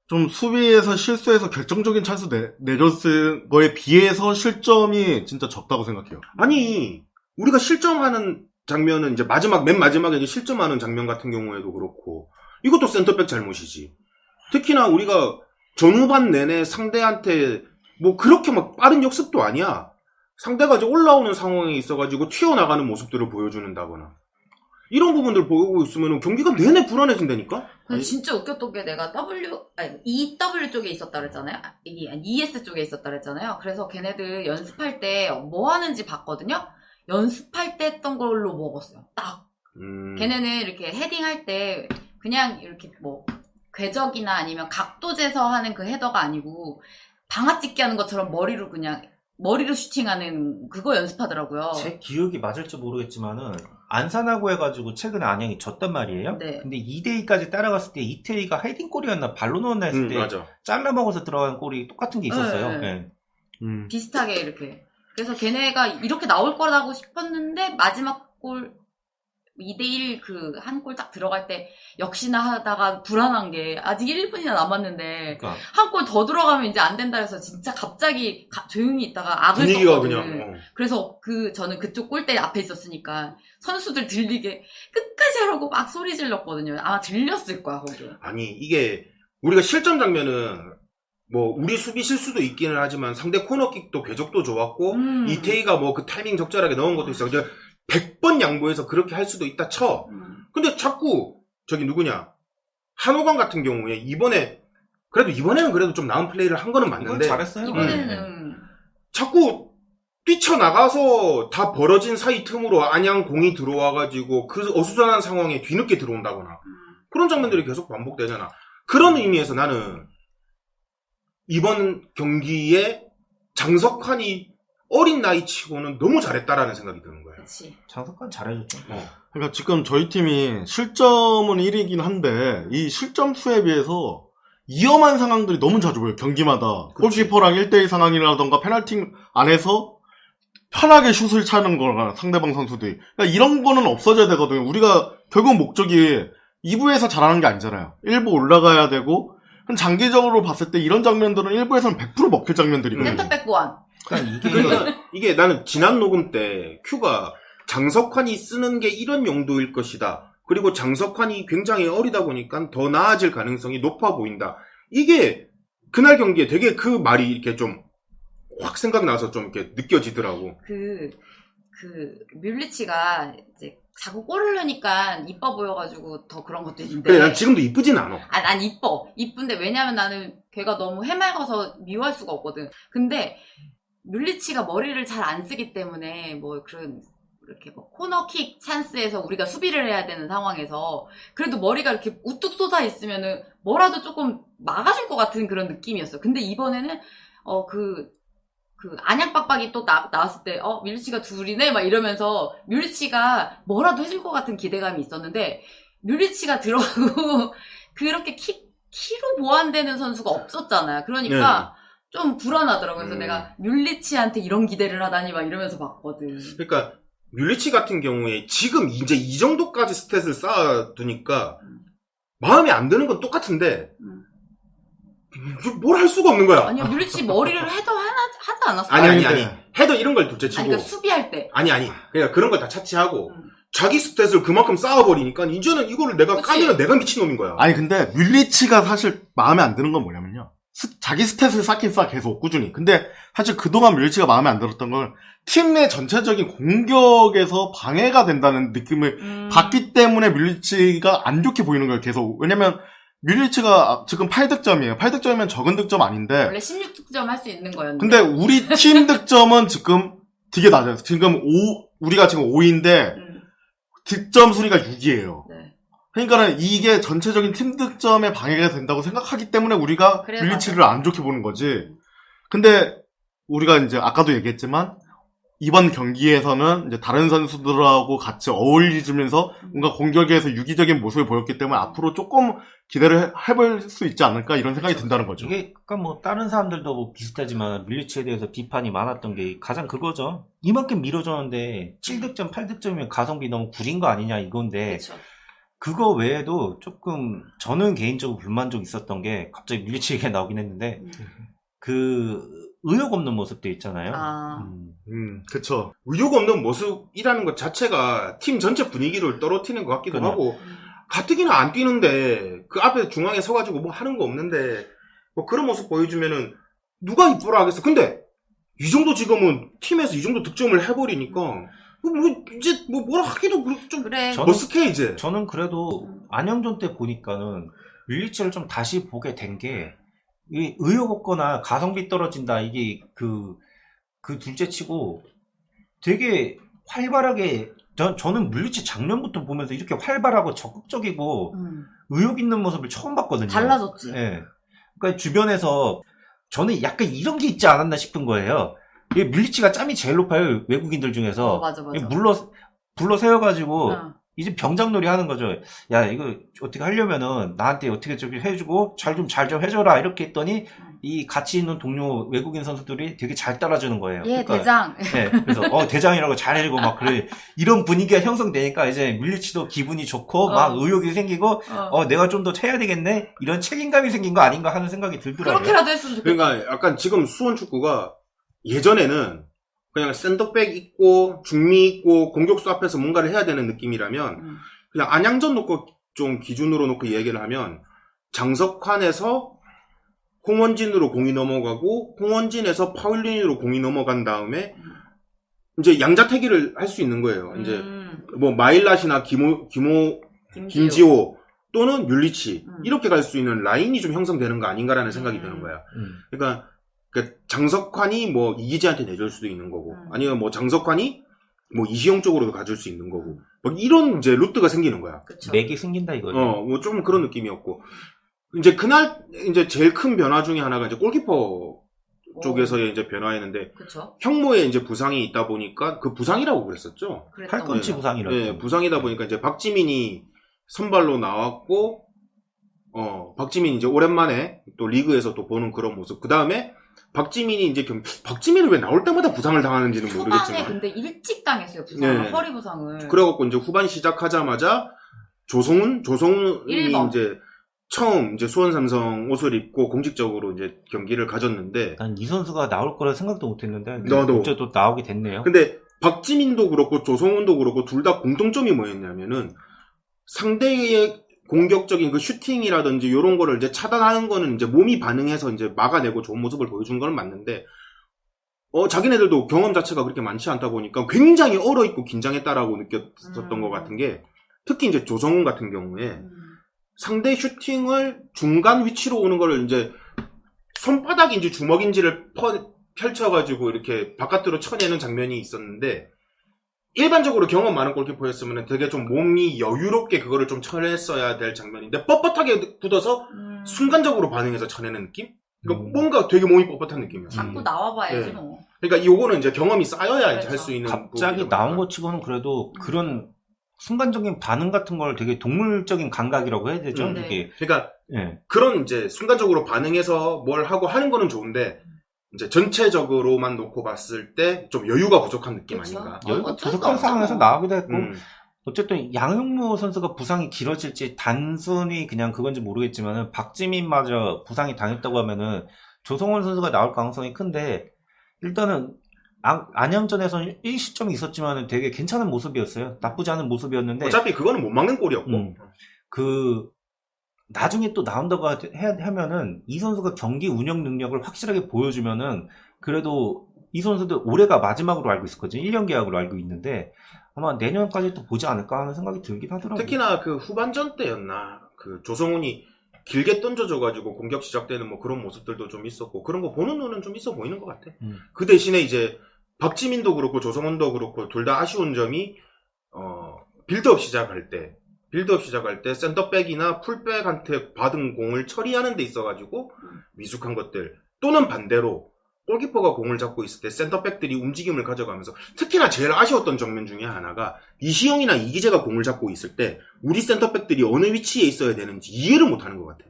좀 수비에서 실수해서 결정적인 찬스 내줬을 거에 비해서 실점이 진짜 적다고 생각해요. 아니, 우리가 실점하는 장면은 이제 맨 마지막에 이제 실점하는 장면 같은 경우에도 그렇고, 이것도 센터백 잘못이지. 특히나 우리가 전후반 내내 상대한테 뭐 그렇게 막 빠른 역습도 아니야. 상대가 이제 올라오는 상황에 있어가지고 튀어나가는 모습들을 보여주는다거나. 이런 부분들 보고 있으면 경기가 내내 불안해진다니까? 근데 진짜 웃겼던 게 내가 EW 쪽에 있었다 그랬잖아요. ES 쪽에 있었다 그랬잖아요. 그래서 걔네들 연습할 때 뭐 하는지 봤거든요. 연습할 때 했던 걸로 먹었어요. 딱. 걔네는 이렇게 헤딩할 때 그냥 이렇게 뭐 궤적이나 아니면 각도 재서 하는 그 헤더가 아니고 방아찍기 하는 것처럼 머리로 슈팅하는 그거 연습하더라고요. 제 기억이 맞을지 모르겠지만은 안산하고 해가지고 최근에 안양이 졌단 말이에요. 네. 근데 2대2까지 따라갔을 때 이태희가 헤딩골이었나 발로 넣었나 했을 때 맞아. 잘라먹어서 들어간 골이 똑같은 게 있었어요. 네. 네. 비슷하게 이렇게. 그래서 걔네가 이렇게 나올 거라고 싶었는데 마지막 골 2대1 그 한 골 딱 들어갈 때 역시나 하다가 불안한 게 아직 1분이나 남았는데 그러니까 한 골 더 들어가면 이제 안 된다 해서 진짜 갑자기 조용히 있다가 악을 분위기가 썼거든요. 그냥, 그래서 저는 그쪽 골대 앞에 있었으니까 선수들 들리게 끝까지 하라고 막 소리 질렀거든요. 아마 들렸을 거야, 거기. 아니, 이게, 우리가 실점 장면은, 뭐, 우리 수비 실수도 있기는 하지만 상대 코너킥도 궤적도 좋았고, 이태희가 뭐 그 타이밍 적절하게 넣은 것도 있어. 100번 양보해서 그렇게 할 수도 있다 쳐. 근데 자꾸, 한호강 같은 경우에 이번에는 그래도 좀 나은 플레이를 한 거는 이건 맞는데, 잘했어요. 이번에는 자꾸 뛰쳐나가서 다 벌어진 사이 틈으로 안양 공이 들어와가지고 그 어수선한 상황에 뒤늦게 들어온다거나 그런 장면들이 계속 반복되잖아. 그런 의미에서 나는 이번 경기에 장석환이 어린 나이 치고는 너무 잘했다라는 생각이 드는 거예요. 그치. 장석환 잘해줬죠. 그러니까 지금 저희 팀이 실점은 1위긴 한데 이 실점 수에 비해서 위험한 상황들이 너무 자주 보여요. 경기마다. 그치. 골키퍼랑 1대1 상황이라던가 페널티 안에서 편하게 슛을 차는 거나 상대방 선수들이. 그러니까 이런 거는 없어져야 되거든요. 우리가 결국 목적이 2부에서 잘하는 게 아니잖아요. 1부 올라가야 되고 장기적으로 봤을 때 이런 장면들은 1부에서는 100% 먹힐 장면들이거든요. 센터백 보완. 그러니까 이게 나는 지난 녹음 때 큐가 장석환이 쓰는 게 이런 용도일 것이다. 그리고 장석환이 굉장히 어리다 보니까 더 나아질 가능성이 높아 보인다. 이게 그날 경기에 되게 그 말이 이렇게 좀 확 생각나서 좀 이렇게 느껴지더라고. 뮬리치가 이제 자꾸 골을 넣으니까 이뻐 보여가지고 더 그런 것도 있는데. 그래, 난 지금도 이쁘진 않아. 난 이뻐. 이쁜데 왜냐면 나는 걔가 너무 해맑아서 미워할 수가 없거든. 근데 뮬리치가 머리를 잘 안 쓰기 때문에 뭐 그런 이렇게 뭐 코너킥 찬스에서 우리가 수비를 해야 되는 상황에서 그래도 머리가 이렇게 우뚝 쏟아 있으면은 뭐라도 조금 막아줄 것 같은 그런 느낌이었어. 근데 이번에는 안양 빡빡이 또 나왔을 때 뮬리치가 둘이네 막 이러면서 뮬리치가 뭐라도 해줄 것 같은 기대감이 있었는데 뮬리치가 들어가고 그렇게 키로 보완되는 선수가 없었잖아요. 그러니까 좀 불안하더라고요. 그래서 내가 뮬리치한테 이런 기대를 하다니 막 이러면서 봤거든. 그러니까 뮬리치 같은 경우에 지금 이제 이 정도까지 스탯을 쌓아두니까 마음에 안 드는 건 똑같은데 뭘 할 수가 없는 거야. 아니요, 뮬리치 머리를 하지 않았어요? 아니. 헤더 이런 걸 둘째치고. 그러니까 수비할 때. 아니. 그러니까 그런 걸 다 차치하고 자기 스탯을 그만큼 쌓아버리니까 이제는 이거를 내가 그치. 까면 내가 미친놈인 거야. 아니 근데 뮬리치가 사실 마음에 안 드는 건 뭐냐면요. 자기 스탯을 쌓긴 쌓 계속 꾸준히. 근데 사실 그동안 뮬리치가 마음에 안 들었던 건 팀 내 전체적인 공격에서 방해가 된다는 느낌을 받기 때문에 뮬리치가 안 좋게 보이는 거예요. 계속. 왜냐면 뮬리치가 지금 8득점이에요. 8득점이면 적은 득점 아닌데. 원래 16득점 할 수 있는 거였는데. 근데 우리 팀 득점은 지금 되게 낮아요. 지금 우리가 지금 5위인데 득점 순위가 6위예요. 네. 그러니까는 이게 전체적인 팀 득점에 방해가 된다고 생각하기 때문에 우리가 그래, 밀리치를 안 좋게 보는 거지. 근데 우리가 이제 아까도 얘기했지만 이번 경기에서는 이제 다른 선수들하고 같이 어울리면서 뭔가 공격에서 유기적인 모습을 보였기 때문에 앞으로 조금 기대를 해볼 수 있지 않을까 이런 생각이 든다는 거죠. 이게 그러니까 뭐 다른 사람들도 뭐 비슷하지만 밀리치에 대해서 비판이 많았던 게 가장 그거죠. 이만큼 밀어줬는데 7득점, 8득점이면 가성비 너무 구린 거 아니냐 이건데 그렇죠. 그거 외에도 조금 저는 개인적으로 불만족이 있었던 게 갑자기 밀리치 얘기가 나오긴 했는데 그 의욕 없는 모습도 있잖아요. 아. 그쵸. 의욕 없는 모습이라는 것 자체가 팀 전체 분위기를 떨어뜨리는 것 같기도 그냥. 하고, 가뜩이나 안 뛰는데 그 앞에 중앙에 서가지고 뭐 하는 거 없는데 뭐 그런 모습 보여주면은 누가 이쁘라 하겠어. 근데 이 정도 지금은 팀에서 이 정도 득점을 해버리니까 뭐 이제 뭐 뭐라 하기도 좀 그래. 저는- 머쓱해 이제. 저는 그래도 안영전 때 보니까는 밀리치를 좀 다시 보게 된 게 이 의욕 없거나 가성비 떨어진다 이게 그 둘째 치고 되게 활발하게 저는 밀리치 작년부터 보면서 이렇게 활발하고 적극적이고 의욕 있는 모습을 처음 봤거든요. 달라졌지. 예. 그러니까 주변에서 저는 약간 이런 게 있지 않았나 싶은 거예요. 이 밀리치가 짬이 제일 높아요. 외국인들 중에서. 맞아. 불러 세워가지고 어. 이제 병장놀이 하는 거죠. 야, 이거 어떻게 하려면은 나한테 어떻게 저기 해주고 잘 좀 해줘라 이렇게 했더니 이 같이 있는 동료 외국인 선수들이 되게 잘 따라주는 거예요. 예, 그러니까, 대장. 네, 그래서 대장이라고 잘 해주고 막 그래 이런 분위기가 형성되니까 이제 밀리치도 기분이 좋고 막 의욕이 생기고 내가 좀 더 해야 되겠네 이런 책임감이 생긴 거 아닌가 하는 생각이 들더라고요. 그렇게라도 했으면 좋겠다. 그러니까 약간 지금 수원 축구가 예전에는 그냥 센터백 있고 중미 있고 공격수 앞에서 뭔가를 해야 되는 느낌이라면 그냥 안양전 놓고 좀 기준으로 놓고 얘기를 하면 장석환에서 홍원진으로 공이 넘어가고 홍원진에서 파울린으로 공이 넘어간 다음에 이제 양자태기를 할 수 있는 거예요. 이제 뭐 마일랏이나 김지호 또는 율리치 이렇게 갈 수 있는 라인이 좀 형성되는 거 아닌가라는 생각이 드는 거야. 그러니까 장석환이 뭐 이기재한테 내줄 수도 있는 거고 아니면 뭐 장석환이 뭐 이시영 쪽으로도 가줄 수 있는 거고 뭐 이런 이제 루트가 생기는 거야. 그쵸. 맥이 생긴다 이거죠. 뭐 좀 그런 느낌이었고 이제 그날 이제 제일 큰 변화 중에 하나가 이제 골키퍼 쪽에서의 이제 변화였는데 그쵸. 형모에 이제 부상이 있다 보니까 그 부상이라고 그랬었죠. 팔꿈치 부상이라고. 네, 부상이다 보니까 이제 박지민이 선발로 나왔고 박지민이 이제 오랜만에 또 리그에서 또 보는 그런 모습. 그 다음에 박지민이 이제 박지민이 왜 나올 때마다 부상을 당하는지는 후반에 모르겠지만. 근데 일찍 당했어요, 부상을. 네. 허리 부상을. 그래갖고 이제 후반 시작하자마자 조성훈이 1번. 이제 처음 이제 수원 삼성 옷을 입고 공식적으로 이제 경기를 가졌는데. 난 이 선수가 나올 거라 생각도 못 했는데. 나도. 어째 또 나오게 됐네요. 근데 박지민도 그렇고 조성훈도 그렇고 둘 다 공통점이 뭐였냐면은 상대의 공격적인 그 슈팅이라든지 이런 거를 이제 차단하는 거는 이제 몸이 반응해서 이제 막아내고 좋은 모습을 보여준 건 맞는데, 자기네들도 경험 자체가 그렇게 많지 않다 보니까 굉장히 얼어있고 긴장했다라고 느꼈었던 것 같은 게, 특히 이제 조성훈 같은 경우에 상대 슈팅을 중간 위치로 오는 거를 이제 손바닥인지 주먹인지를 펼쳐가지고 이렇게 바깥으로 쳐내는 장면이 있었는데, 일반적으로 경험 많은 골키퍼였으면 되게 좀 몸이 여유롭게 그거를 좀 쳐냈어야 될 장면인데 뻣뻣하게 굳어서 순간적으로 반응해서 쳐내는 느낌? 그러니까 뭔가 되게 몸이 뻣뻣한 느낌이야. 자꾸 나와봐야지 네. 뭐. 그러니까 요거는 이제 경험이 쌓여야 이제 그렇죠. 할 수 있는 갑자기 부분이다 나온 보니까. 것 치고는 그래도 그런 순간적인 반응 같은 걸 되게 동물적인 감각이라고 해야 되죠. 네. 이게. 그러니까 예. 그런 이제 순간적으로 반응해서 뭘 하고 하는 거는 좋은데 이제 전체적으로만 놓고 봤을 때 좀 여유가 부족한 느낌 그렇죠. 아닌가? 여기가 어쩔 수 부족한 없잖아. 상황에서 나오기도 했고 음. 어쨌든 양형무 선수가 부상이 길어질지 단순히 그냥 그건지 모르겠지만은 박지민마저 부상이 당했다고 하면은 조성원 선수가 나올 가능성이 큰데 일단은 안양전에서는 1시점이 있었지만은 되게 괜찮은 모습이었어요. 나쁘지 않은 모습이었는데 어차피 그거는 못 막는 골이었고. 나중에 또 나온다고 하면은 이 선수가 경기 운영 능력을 확실하게 보여주면은 그래도 이 선수도 올해가 마지막으로 알고 있었거든요. 1년 계약으로 알고 있는데 아마 내년까지 또 보지 않을까 하는 생각이 들긴 하더라고요. 특히나 그 후반전 때였나 그 조성훈이 길게 던져줘가지고 공격 시작되는 뭐 그런 모습들도 좀 있었고 그런 거 보는 눈은 좀 있어 보이는 것 같아. 그 대신에 이제 박지민도 그렇고 조성훈도 그렇고 둘 다 아쉬운 점이 빌드업 시작할 때 빌드업 시작할 때 센터백이나 풀백한테 받은 공을 처리하는 데 있어가지고 미숙한 것들, 또는 반대로 골키퍼가 공을 잡고 있을 때 센터백들이 움직임을 가져가면서, 특히나 제일 아쉬웠던 장면 중에 하나가 이시영이나 이기재가 공을 잡고 있을 때 우리 센터백들이 어느 위치에 있어야 되는지 이해를 못하는 것 같아.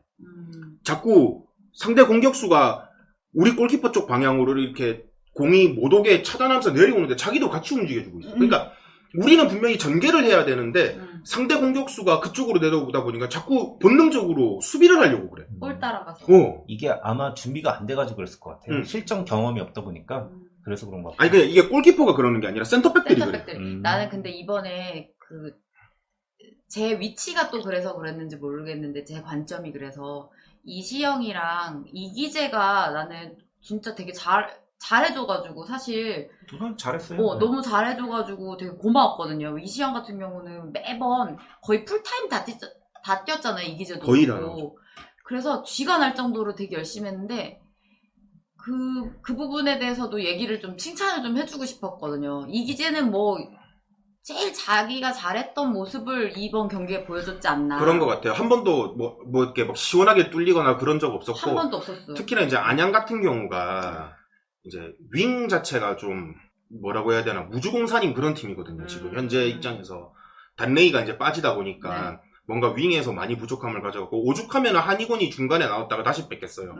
자꾸 상대 공격수가 우리 골키퍼 쪽 방향으로 이렇게 공이 못 오게 차단하면서 내려오는데 자기도 같이 움직여주고 있어. 그러니까 우리는 분명히 전개를 해야 되는데 상대 공격수가 그쪽으로 내려오다 보니까 자꾸 본능적으로 수비를 하려고 그래. 볼 따라가서. 이게 아마 준비가 안 돼가지고 그랬을 것 같아요. 실전 경험이 없다 보니까 그래서 그런 것 같아요. 아니 그냥 이게 골키퍼가 그러는 게 아니라 센터백들이 그래. 센터백들. 나는 근데 이번에 제 위치가 또 그래서 그랬는지 모르겠는데 제 관점이 그래서 이시영이랑 이기재가 나는 진짜 되게 잘해줘가지고 사실 두 사람 잘했어요. 너무 잘해줘가지고 되게 고마웠거든요. 이시영 같은 경우는 매번 거의 풀타임 다 뛰었잖아요. 이기재도 거의라요. 그렇고. 그래서 쥐가 날 정도로 되게 열심히 했는데 그 부분에 대해서도 얘기를 좀 칭찬을 좀 해주고 싶었거든요. 이기재는 뭐 제일 자기가 잘했던 모습을 이번 경기에 보여줬지 않나. 그런 것 같아요. 한 번도 뭐 이렇게 막 시원하게 뚫리거나 그런 적 없었고. 한 번도 없었어요. 특히나 이제 안양 같은 경우가 이제 윙 자체가 좀 뭐라고 해야 되나 무주공산인 그런 팀이거든요. 지금 현재 입장에서 단레이가 이제 빠지다 보니까 네. 뭔가 윙에서 많이 부족함을 가져갖고 오죽하면 한희곤이 중간에 나왔다가 다시 뺏겼어요.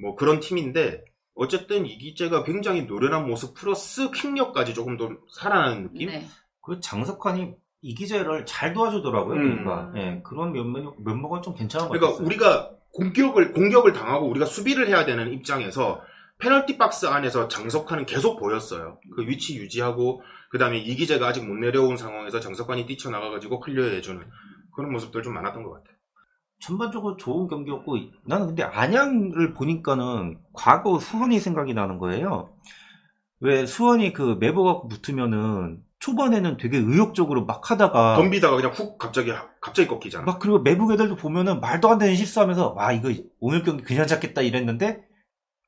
뭐 그런 팀인데 어쨌든 이기재가 굉장히 노련한 모습 플러스 킥력까지 조금 더 살아나는 느낌? 네. 그 장석환이 이기재를 잘 도와주더라고요. 뭔가 그런 면모가 좀 괜찮은 것 같아요. 그러니까 우리가 공격을 당하고 우리가 수비를 해야 되는 입장에서 페널티 박스 안에서 장석환은 계속 보였어요. 그 위치 유지하고 그 다음에 이기재가 아직 못 내려온 상황에서 장석환이 뛰쳐나가가지고 클리어해주는 그런 모습들 좀 많았던 것 같아요. 전반적으로 좋은 경기였고 나는 근데 안양을 보니까는 과거 수원이 생각이 나는 거예요. 왜 수원이 그 매보가 붙으면은 초반에는 되게 의욕적으로 막 하다가 덤비다가 그냥 훅 갑자기 꺾이잖아. 막 그리고 매북 애들도 보면은 말도 안 되는 실수하면서 와 이거 오늘 경기 그냥 잡겠다 이랬는데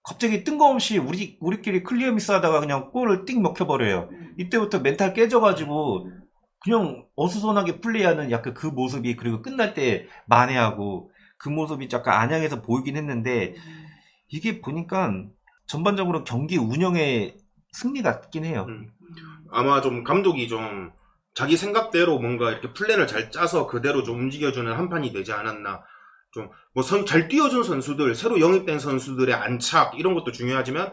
갑자기 뜬금없이 우리끼리 클리어 미스하다가 그냥 골을 띵 먹혀버려요. 이때부터 멘탈 깨져가지고 그냥 어수선하게 플레이하는 약간 그 모습이 그리고 끝날 때 만회하고 그 모습이 약간 안양에서 보이긴 했는데 이게 보니까 전반적으로 경기 운영의 승리 같긴 해요. 아마 좀 감독이 좀 자기 생각대로 뭔가 이렇게 플랜을 잘 짜서 그대로 좀 움직여주는 한 판이 되지 않았나. 좀 뭐 잘 뛰어준 선수들, 새로 영입된 선수들의 안착 이런 것도 중요하지만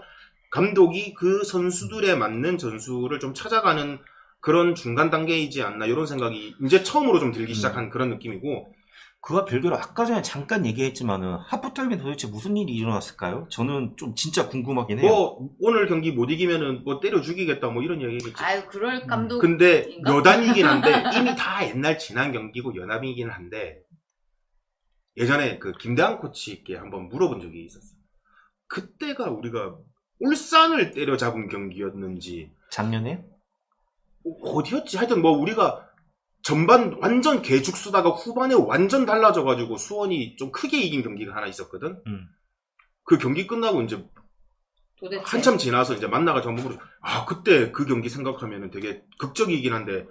감독이 그 선수들에 맞는 전술을 좀 찾아가는 그런 중간 단계이지 않나 이런 생각이 이제 처음으로 좀 들기 시작한 그런 느낌이고 그와 별개로 아까 전에 잠깐 얘기했지만은 하프타임에 도대체 무슨 일이 일어났을까요? 저는 좀 진짜 궁금하긴 해요. 뭐 오늘 경기 못 이기면은 뭐 때려 죽이겠다 뭐 이런 얘기겠지. 아유 그럴 감독. 근데 인가? 여단이긴 한데 이미 다 옛날 지난 경기고 연합이긴 한데 예전에 그 김대한 코치께 한번 물어본 적이 있었어요. 그때가 우리가 울산을 때려잡은 경기였는지 작년에? 어디였지? 하여튼 뭐 우리가 전반 완전 개죽 쓰다가 후반에 완전 달라져가지고 수원이 좀 크게 이긴 경기가 하나 있었거든. 그 경기 끝나고 이제 도대체. 한참 지나서 이제 만나가 물어. 그때 그 경기 생각하면은 되게 극적이긴 한데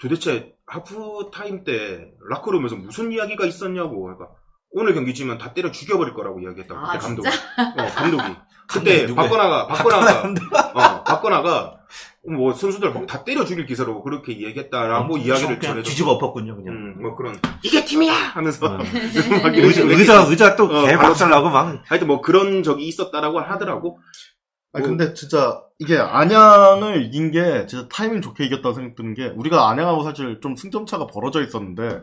도대체 하프타임 때 라커룸에서 무슨 이야기가 있었냐고. 그러니까 오늘 경기 지면 다 때려 죽여버릴 거라고 이야기했다고. 그때 감독이. 감독이. 그때 박건아가 뭐 선수들 막 다 때려 죽일 기세로 그렇게 이야기했다라고 이야기를 전해줬어. 뒤집어 엎었군요, 그냥. 뭐 그런 이게 팀이야 하면서 의자 또 개박살나고 막. 하여튼 뭐 그런 적이 있었다라고 하더라고. 아니 근데 진짜 이게 안양을 이긴 게 진짜 타이밍 좋게 이겼다고 생각 드는 게 우리가 안양하고 사실 좀 승점 차가 벌어져 있었는데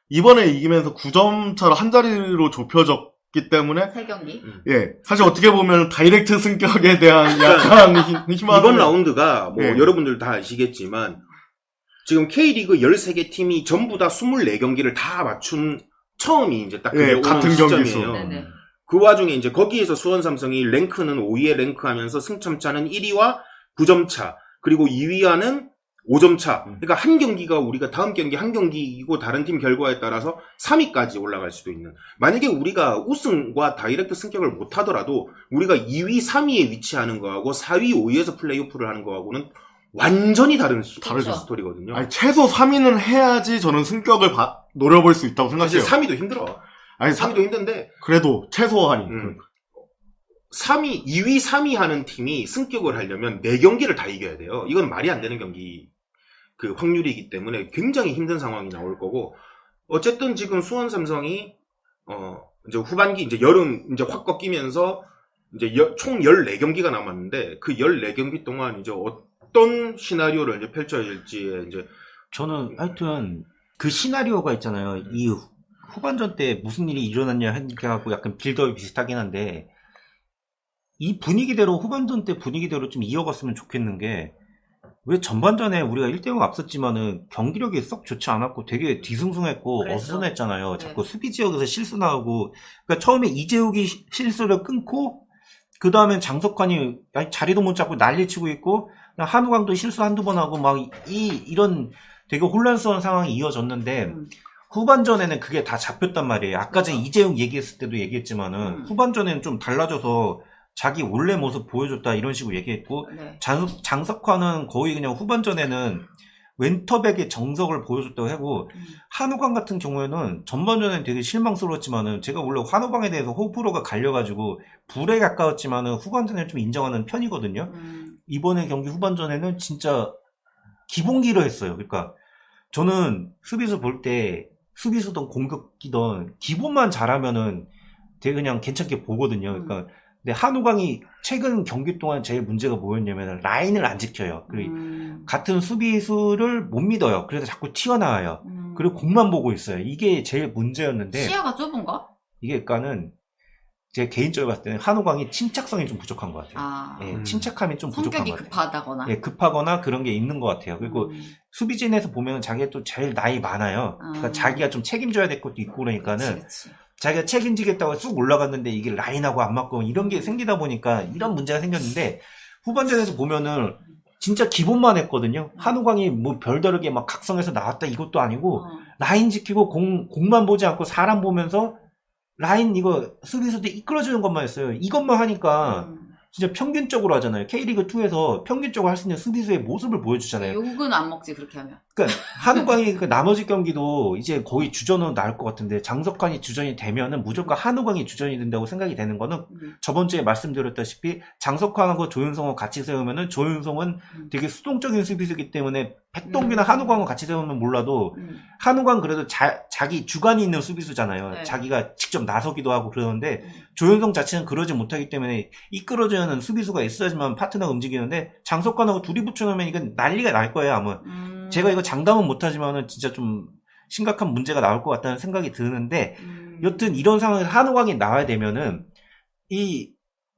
이번에 이기면서 9점 차로 한 자리로 좁혀졌기 때문에 3경기. 예 사실 어떻게 보면 다이렉트 승격에 대한 약간 희망 이번 라운드가 뭐 예. 여러분들 다 아시겠지만 지금 K리그 13개 팀이 전부 다 24경기를 다 맞춘 처음이 이제 딱 그게 예, 오는 같은 시점이에요. 경기수. 네네. 그 와중에 이제 거기에서 수원 삼성이 랭크는 5위에 랭크하면서 승점차는 1위와 9점 차, 그리고 2위와는 5점 차. 그러니까 한 경기가 우리가 다음 경기 한 경기 이기고 다른 팀 결과에 따라서 3위까지 올라갈 수도 있는. 만약에 우리가 우승과 다이렉트 승격을 못 하더라도 우리가 2위, 3위에 위치하는 거하고 4위, 5위에서 플레이오프를 하는 거하고는 완전히 다른 다르죠. 스토리거든요. 아니, 최소 3위는 해야지 저는 승격을 노려볼 수 있다고 사실 생각해요. 3위도 힘들어. 아니, 3위도 힘든데 그래도 최소한이. 3위, 2위, 3위 하는 팀이 승격을 하려면 4경기를 다 이겨야 돼요. 이건 말이 안 되는 경기 그 확률이기 때문에 굉장히 힘든 상황이 나올 거고, 어쨌든 지금 수원 삼성이 이제 후반기 이제 여름 이제 확 꺾이면서 이제 총 14경기가 남았는데 그 14경기 동안 이제 어떤 시나리오를 이제 펼쳐야 될지에 이제 저는 하여튼 그 시나리오가 있잖아요. 이 후반전 때 무슨 일이 일어났냐 하고 약간 빌드업이 비슷하긴 한데, 이 분위기대로 후반전 때 분위기대로 좀 이어갔으면 좋겠는 게, 왜 전반전에 우리가 1대0 앞섰지만은 경기력이 썩 좋지 않았고 되게 뒤숭숭했고 그랬죠. 어수선했잖아요. 네. 자꾸 수비 지역에서 실수 나오고, 그러니까 처음에 이재욱이 실수를 끊고 그 다음엔 장석환이 자리도 못 잡고 난리치고 있고, 한우광도 실수 한두 번 하고 막 이런 되게 혼란스러운 상황이 이어졌는데, 후반전에는 그게 다 잡혔단 말이에요. 아까 전에 이재욱 얘기했을 때도 얘기했지만은 후반전에는 좀 달라져서 자기 원래 모습 보여줬다 이런 식으로 얘기했고, 네. 장석환은 거의 그냥 후반전에는 왼터백의 정석을 보여줬다고 하고, 한우광 같은 경우에는 전반전에는 되게 실망스러웠지만은, 제가 원래 한우광에 대해서 호불호가 갈려가지고 불에 가까웠지만은 후반전에 좀 인정하는 편이거든요. 이번에 경기 후반전에는 진짜 기본기를 했어요. 그러니까 저는 수비수 볼 때 수비수든 공격기든 기본만 잘하면은 되게 그냥 괜찮게 보거든요. 그러니까 근데 한우광이 최근 경기 동안 제일 문제가 뭐였냐면 라인을 안 지켜요. 그리고 같은 수비수를 못 믿어요. 그래서 자꾸 튀어나와요. 그리고 공만 보고 있어요. 이게 제일 문제였는데, 시야가 좁은가? 이게 그러니까는 제 개인적으로 봤을 때는 한우광이 침착성이 좀 부족한 것 같아요. 아, 예, 침착함이 좀 부족한 성격이 것 같아요. 급하다거나. 예, 급하거나 그런 게 있는 것 같아요. 그리고 수비진에서 보면 자기가 또 제일 나이 많아요. 그러니까 자기가 좀 책임져야 될 것도 있고 그러니까는 그치. 자기가 책임지겠다고 쑥 올라갔는데 이게 라인하고 안 맞고 이런 게 생기다 보니까 이런 문제가 생겼는데, 후반전에서 보면은 진짜 기본만 했거든요. 한우광이 뭐 별다르게 막 각성해서 나왔다 이것도 아니고, 라인 지키고 공만 보지 않고 사람 보면서 라인 이거 수비수들 이끌어주는 것만 했어요. 이것만 하니까 진짜 평균적으로 하잖아요. K리그2에서 평균적으로 할 수 있는 수비수의 모습을 보여주잖아요. 욕은 안 먹지 그렇게 하면. 그러니까 한우광이 그 나머지 경기도 이제 거의 주전으로 나올 것 같은데, 장석환이 주전이 되면은 무조건 한우광이 주전이 된다고 생각이 되는 거는, 저번 주에 말씀드렸다시피 장석환하고 조윤성을 같이 세우면은 조윤성은 되게 수동적인 수비수이기 때문에 백동규나 한우광을 같이 세우면 몰라도, 한우광 그래도 자기 주관이 있는 수비수잖아요. 네. 자기가 직접 나서기도 하고 그러는데, 조윤성 자체는 그러지 못하기 때문에 이끌어주는 수비수가 있어야지만 파트너가 움직이는데, 장석환하고 둘이 붙여놓으면 이건 난리가 날 거예요 아마. 제가 이거 장담은 못하지만은 진짜 좀 심각한 문제가 나올 것 같다는 생각이 드는데, 여튼 이런 상황에서 한우광이 나와야 되면은 이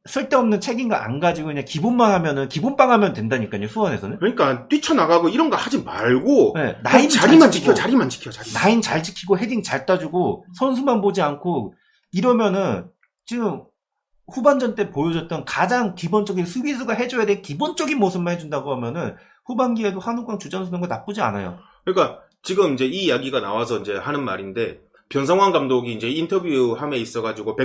쓸데없는 책임감 안 가지고 그냥 기본만 하면은, 기본빵 하면 된다니까요, 수원에서는. 그러니까 뛰쳐나가고 이런 거 하지 말고 네, 그냥 자리만 지켜. 자리만. 라인 잘 지키고 헤딩 잘 따주고 선수만 보지 않고 이러면은, 지금 후반전 때 보여줬던 가장 기본적인 수비수가 해줘야 될 기본적인 모습만 해준다고 하면은 후반기에도 한우광 주전 쓰는 거 나쁘지 않아요. 그러니까 지금 이제 이 이야기가 나와서 이제 하는 말인데, 변성환 감독이 이제 인터뷰함에 있어가지고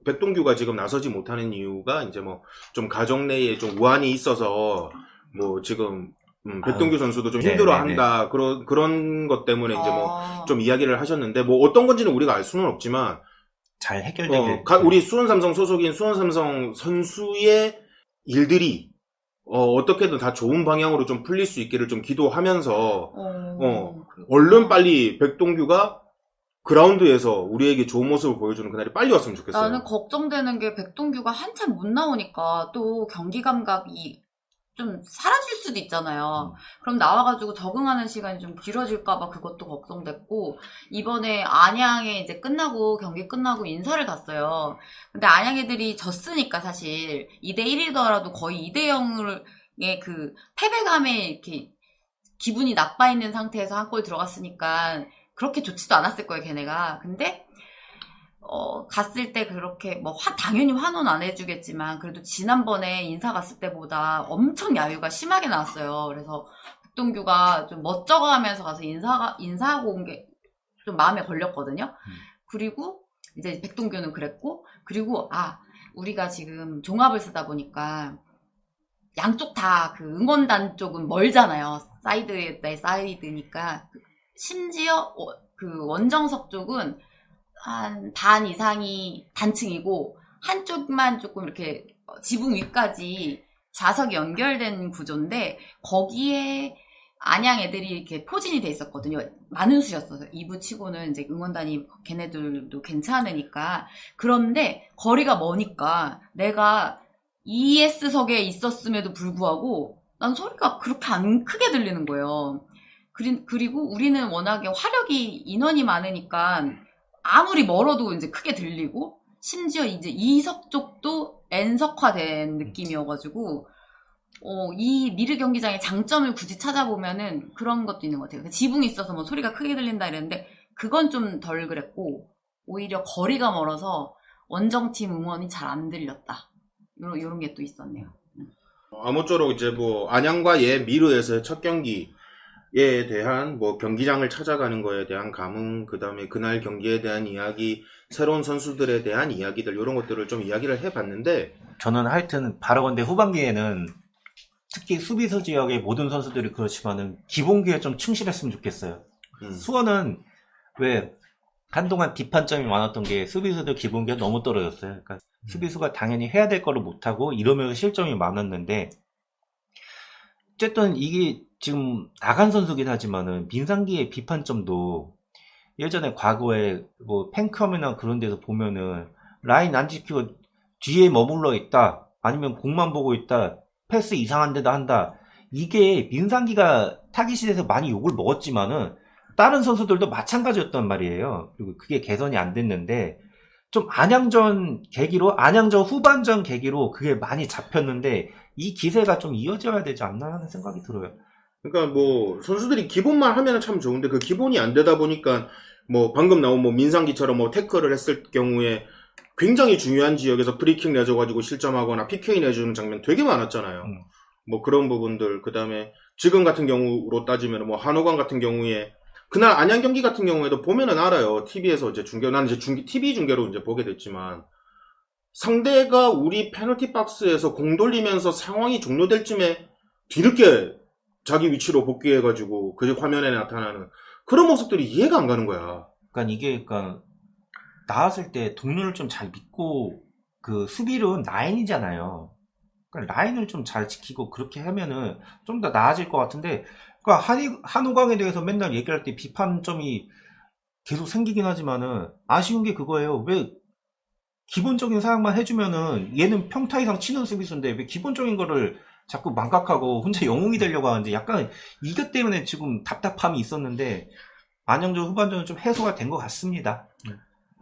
백동규가 지금 나서지 못하는 이유가 이제 뭐 좀 가정 내에 좀 우환이 있어서 뭐 지금 백동규 선수도 좀 힘들어한다, 그런 것 때문에 이제 뭐 좀 이야기를 하셨는데, 뭐 어떤 건지는 우리가 알 수는 없지만 잘 해결되길. 우리 수원삼성 소속인 수원삼성 선수의 일들이 어떻게든 다 좋은 방향으로 좀 풀릴 수 있기를 좀 기도하면서 얼른 빨리 백동규가 그라운드에서 우리에게 좋은 모습을 보여주는 그날이 빨리 왔으면 좋겠어요. 나는 걱정되는 게 백동규가 한참 못 나오니까 또 경기 감각이 좀 사라질 수도 있잖아요. 그럼 나와가지고 적응하는 시간이 좀 길어질까봐 그것도 걱정됐고, 이번에 안양에 이제 경기 끝나고 인사를 갔어요. 근데 안양 애들이 졌으니까 사실 2대1이더라도 거의 2대0의 그 패배감에 이렇게 기분이 나빠 있는 상태에서 한 골 들어갔으니까 그렇게 좋지도 않았을 거예요, 걔네가. 근데 갔을 때 그렇게 당연히 환호는 안 해주겠지만 그래도 지난번에 인사 갔을 때보다 엄청 야유가 심하게 나왔어요. 그래서 백동규가 좀 멋쩍어하면서 가서 인사하고 온 게 좀 마음에 걸렸거든요. 그리고 이제 백동규는 그랬고, 그리고 우리가 지금 종합을 쓰다 보니까 양쪽 다 그 응원단 쪽은 멀잖아요. 사이드에 사이드니까. 심지어 그 원정석 쪽은 한 반 이상이 단층이고 한쪽만 조금 이렇게 지붕 위까지 좌석이 연결된 구조인데 거기에 안양 애들이 이렇게 포진이 돼 있었거든요. 많은 수였어요. 2부 치고는 이제 응원단이 걔네들도 괜찮으니까. 그런데 거리가 머니까 내가 ES석에 있었음에도 불구하고 난 소리가 그렇게 안 크게 들리는 거예요. 그리고 우리는 워낙에 화력이 인원이 많으니까 아무리 멀어도 이제 크게 들리고 심지어 이제 2석 쪽도 N석화된 느낌이어가지고 이 미르 경기장의 장점을 굳이 찾아보면은 그런 것도 있는 것 같아요. 지붕이 있어서 뭐 소리가 크게 들린다 이랬는데 그건 좀 덜 그랬고 오히려 거리가 멀어서 원정팀 응원이 잘 안 들렸다. 요런 게 또 있었네요. 아무쪼록 이제 뭐 안양과 미르에서의 첫 경기에 대한 뭐 경기장을 찾아가는 거에 대한 감흥, 그 다음에 그날 경기에 대한 이야기, 새로운 선수들에 대한 이야기들 이런 것들을 좀 이야기를 해봤는데 저는 하여튼 바라건대 후반기에는 특히 수비수 지역의 모든 선수들이 그렇지만은 기본기에 좀 충실했으면 좋겠어요. 수원은 왜 한동안 비판점이 많았던 게 수비수들 기본기가 너무 떨어졌어요. 그러니까 수비수가 당연히 해야 될 거를 못하고 이러면서 실점이 많았는데 어쨌든 이게 지금 나간 선수긴 하지만은 민상기의 비판점도 예전에 과거에 뭐 팬컴이나 그런 데서 보면은 라인 안 지키고 뒤에 머물러 있다 아니면 공만 보고 있다 패스 이상한 데다 한다. 이게 민상기가 타깃에서 많이 욕을 먹었지만은 다른 선수들도 마찬가지였단 말이에요. 그리고 그게 개선이 안 됐는데 좀 안양전 계기로 안양전 후반전 계기로 그게 많이 잡혔는데 이 기세가 좀 이어져야 되지 않나 하는 생각이 들어요. 그러니까 뭐 선수들이 기본만 하면 참 좋은데 그 기본이 안 되다 보니까 뭐 방금 나온 뭐 민상기처럼 뭐 태클을 했을 경우에 굉장히 중요한 지역에서 프리킥 내줘가지고 실점하거나 PK 내주는 장면 되게 많았잖아요. 뭐 그런 부분들, 그 다음에 지금 같은 경우로 따지면 뭐 한호관 같은 경우에 그날 안양 경기 같은 경우에도 보면은 알아요. TV에서 이제 나는 이제 TV 중계로 이제 보게 됐지만 상대가 우리 페널티 박스에서 공 돌리면서 상황이 종료될 쯤에 뒤늦게 자기 위치로 복귀해가지고 그 화면에 나타나는 그런 모습들이 이해가 안 가는 거야. 그러니까 이게 나왔을 때 동료를 좀 잘 믿고 그 수비는 라인이잖아요. 그러니까 라인을 좀 잘 지키고 그렇게 하면은 좀 더 나아질 것 같은데 그러니까 한호강에 대해서 맨날 얘기할 때 비판점이 계속 생기긴 하지만은 아쉬운 게 그거예요. 왜 기본적인 사항만 해주면은 얘는 평타 이상 치는 수비수인데 왜 기본적인 거를 자꾸 망각하고 혼자 영웅이 되려고 하는지 약간 이것 때문에 지금 답답함이 있었는데 안양전 후반전은 좀 해소가 된 것 같습니다.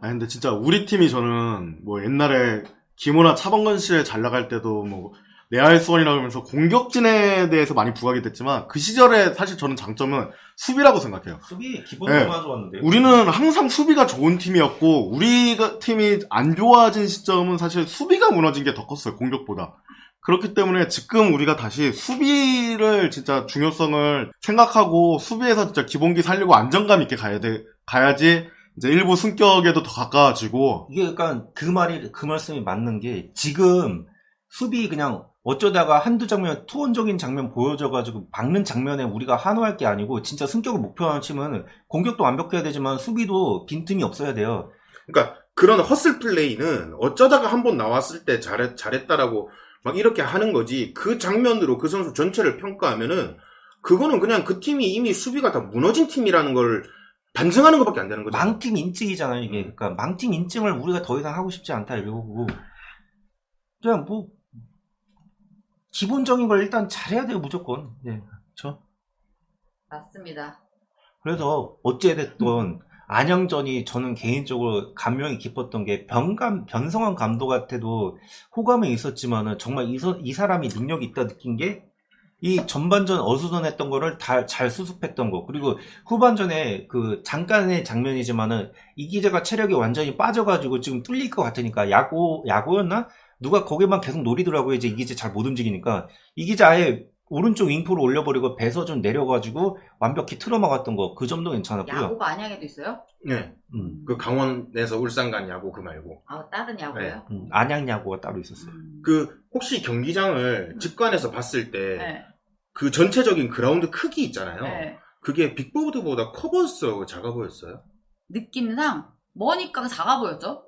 아니 근데 진짜 우리 팀이 저는 뭐 옛날에 김호나 차범근 씨에 잘 나갈 때도 뭐 레알 수원이라고 하면서 공격진에 대해서 많이 부각이 됐지만 그 시절에 사실 저는 장점은 수비라고 생각해요. 수비 기본적으로 좋았는데요. 우리는 항상 수비가 좋은 팀이었고 우리 팀이 안 좋아진 시점은 사실 수비가 무너진 게 더 컸어요. 공격보다. 그렇기 때문에 지금 우리가 다시 수비를 진짜 중요성을 생각하고 수비에서 진짜 기본기 살리고 안정감 있게 가야지 이제 일부 승격에도 더 가까워지고. 이게 약간 그 말씀이 맞는 게 지금 수비 그냥 어쩌다가 한두 장면 투혼적인 장면 보여줘가지고 막는 장면에 우리가 한호할 게 아니고 진짜 승격을 목표로 하는 팀은 공격도 완벽해야 되지만 수비도 빈틈이 없어야 돼요. 그러니까 그런 허슬 플레이는 어쩌다가 한번 나왔을 때 잘했다라고 막 이렇게 하는 거지 그 장면으로 그 선수 전체를 평가하면은 그거는 그냥 그 팀이 이미 수비가 다 무너진 팀이라는 걸 반증하는 것밖에 안 되는 거죠. 망팀 인증이잖아요 이게. 그러니까 망팀 인증을 우리가 더 이상 하고 싶지 않다 이러고 그냥 뭐 기본적인 걸 일단 잘해야 돼요 무조건. 네, 그렇죠. 맞습니다. 그래서 어찌됐든 안양전이 저는 개인적으로 감명이 깊었던 게 변성환 감독한테도 호감이 있었지만은 정말 이 사람이 능력이 있다 느낀 게 이 전반전 어수선했던 거를 다 잘 수습했던 거. 그리고 후반전에 그 잠깐의 장면이지만은 이기재가 체력이 완전히 빠져가지고 지금 뚫릴 것 같으니까 야구였나? 누가 거기만 계속 노리더라고요. 이제 이기재 잘 못 움직이니까 이기재 아예 오른쪽 윙포를 올려버리고 배서준 내려가지고 완벽히 틀어막았던 거 그 점도 괜찮았고요. 야구가 안양에도 있어요? 네. 음. 그 강원에서 울산 간 야구 그 말고. 아, 다른 야구예요? 안양 야구가 따로 있었어요. 그 혹시 경기장을 직관에서 봤을 때 네. 그 전체적인 그라운드 크기 있잖아요. 네. 그게 빅보드보다 커 보였어요? 작아 보였어요? 느낌상 머니까 작아 보였죠?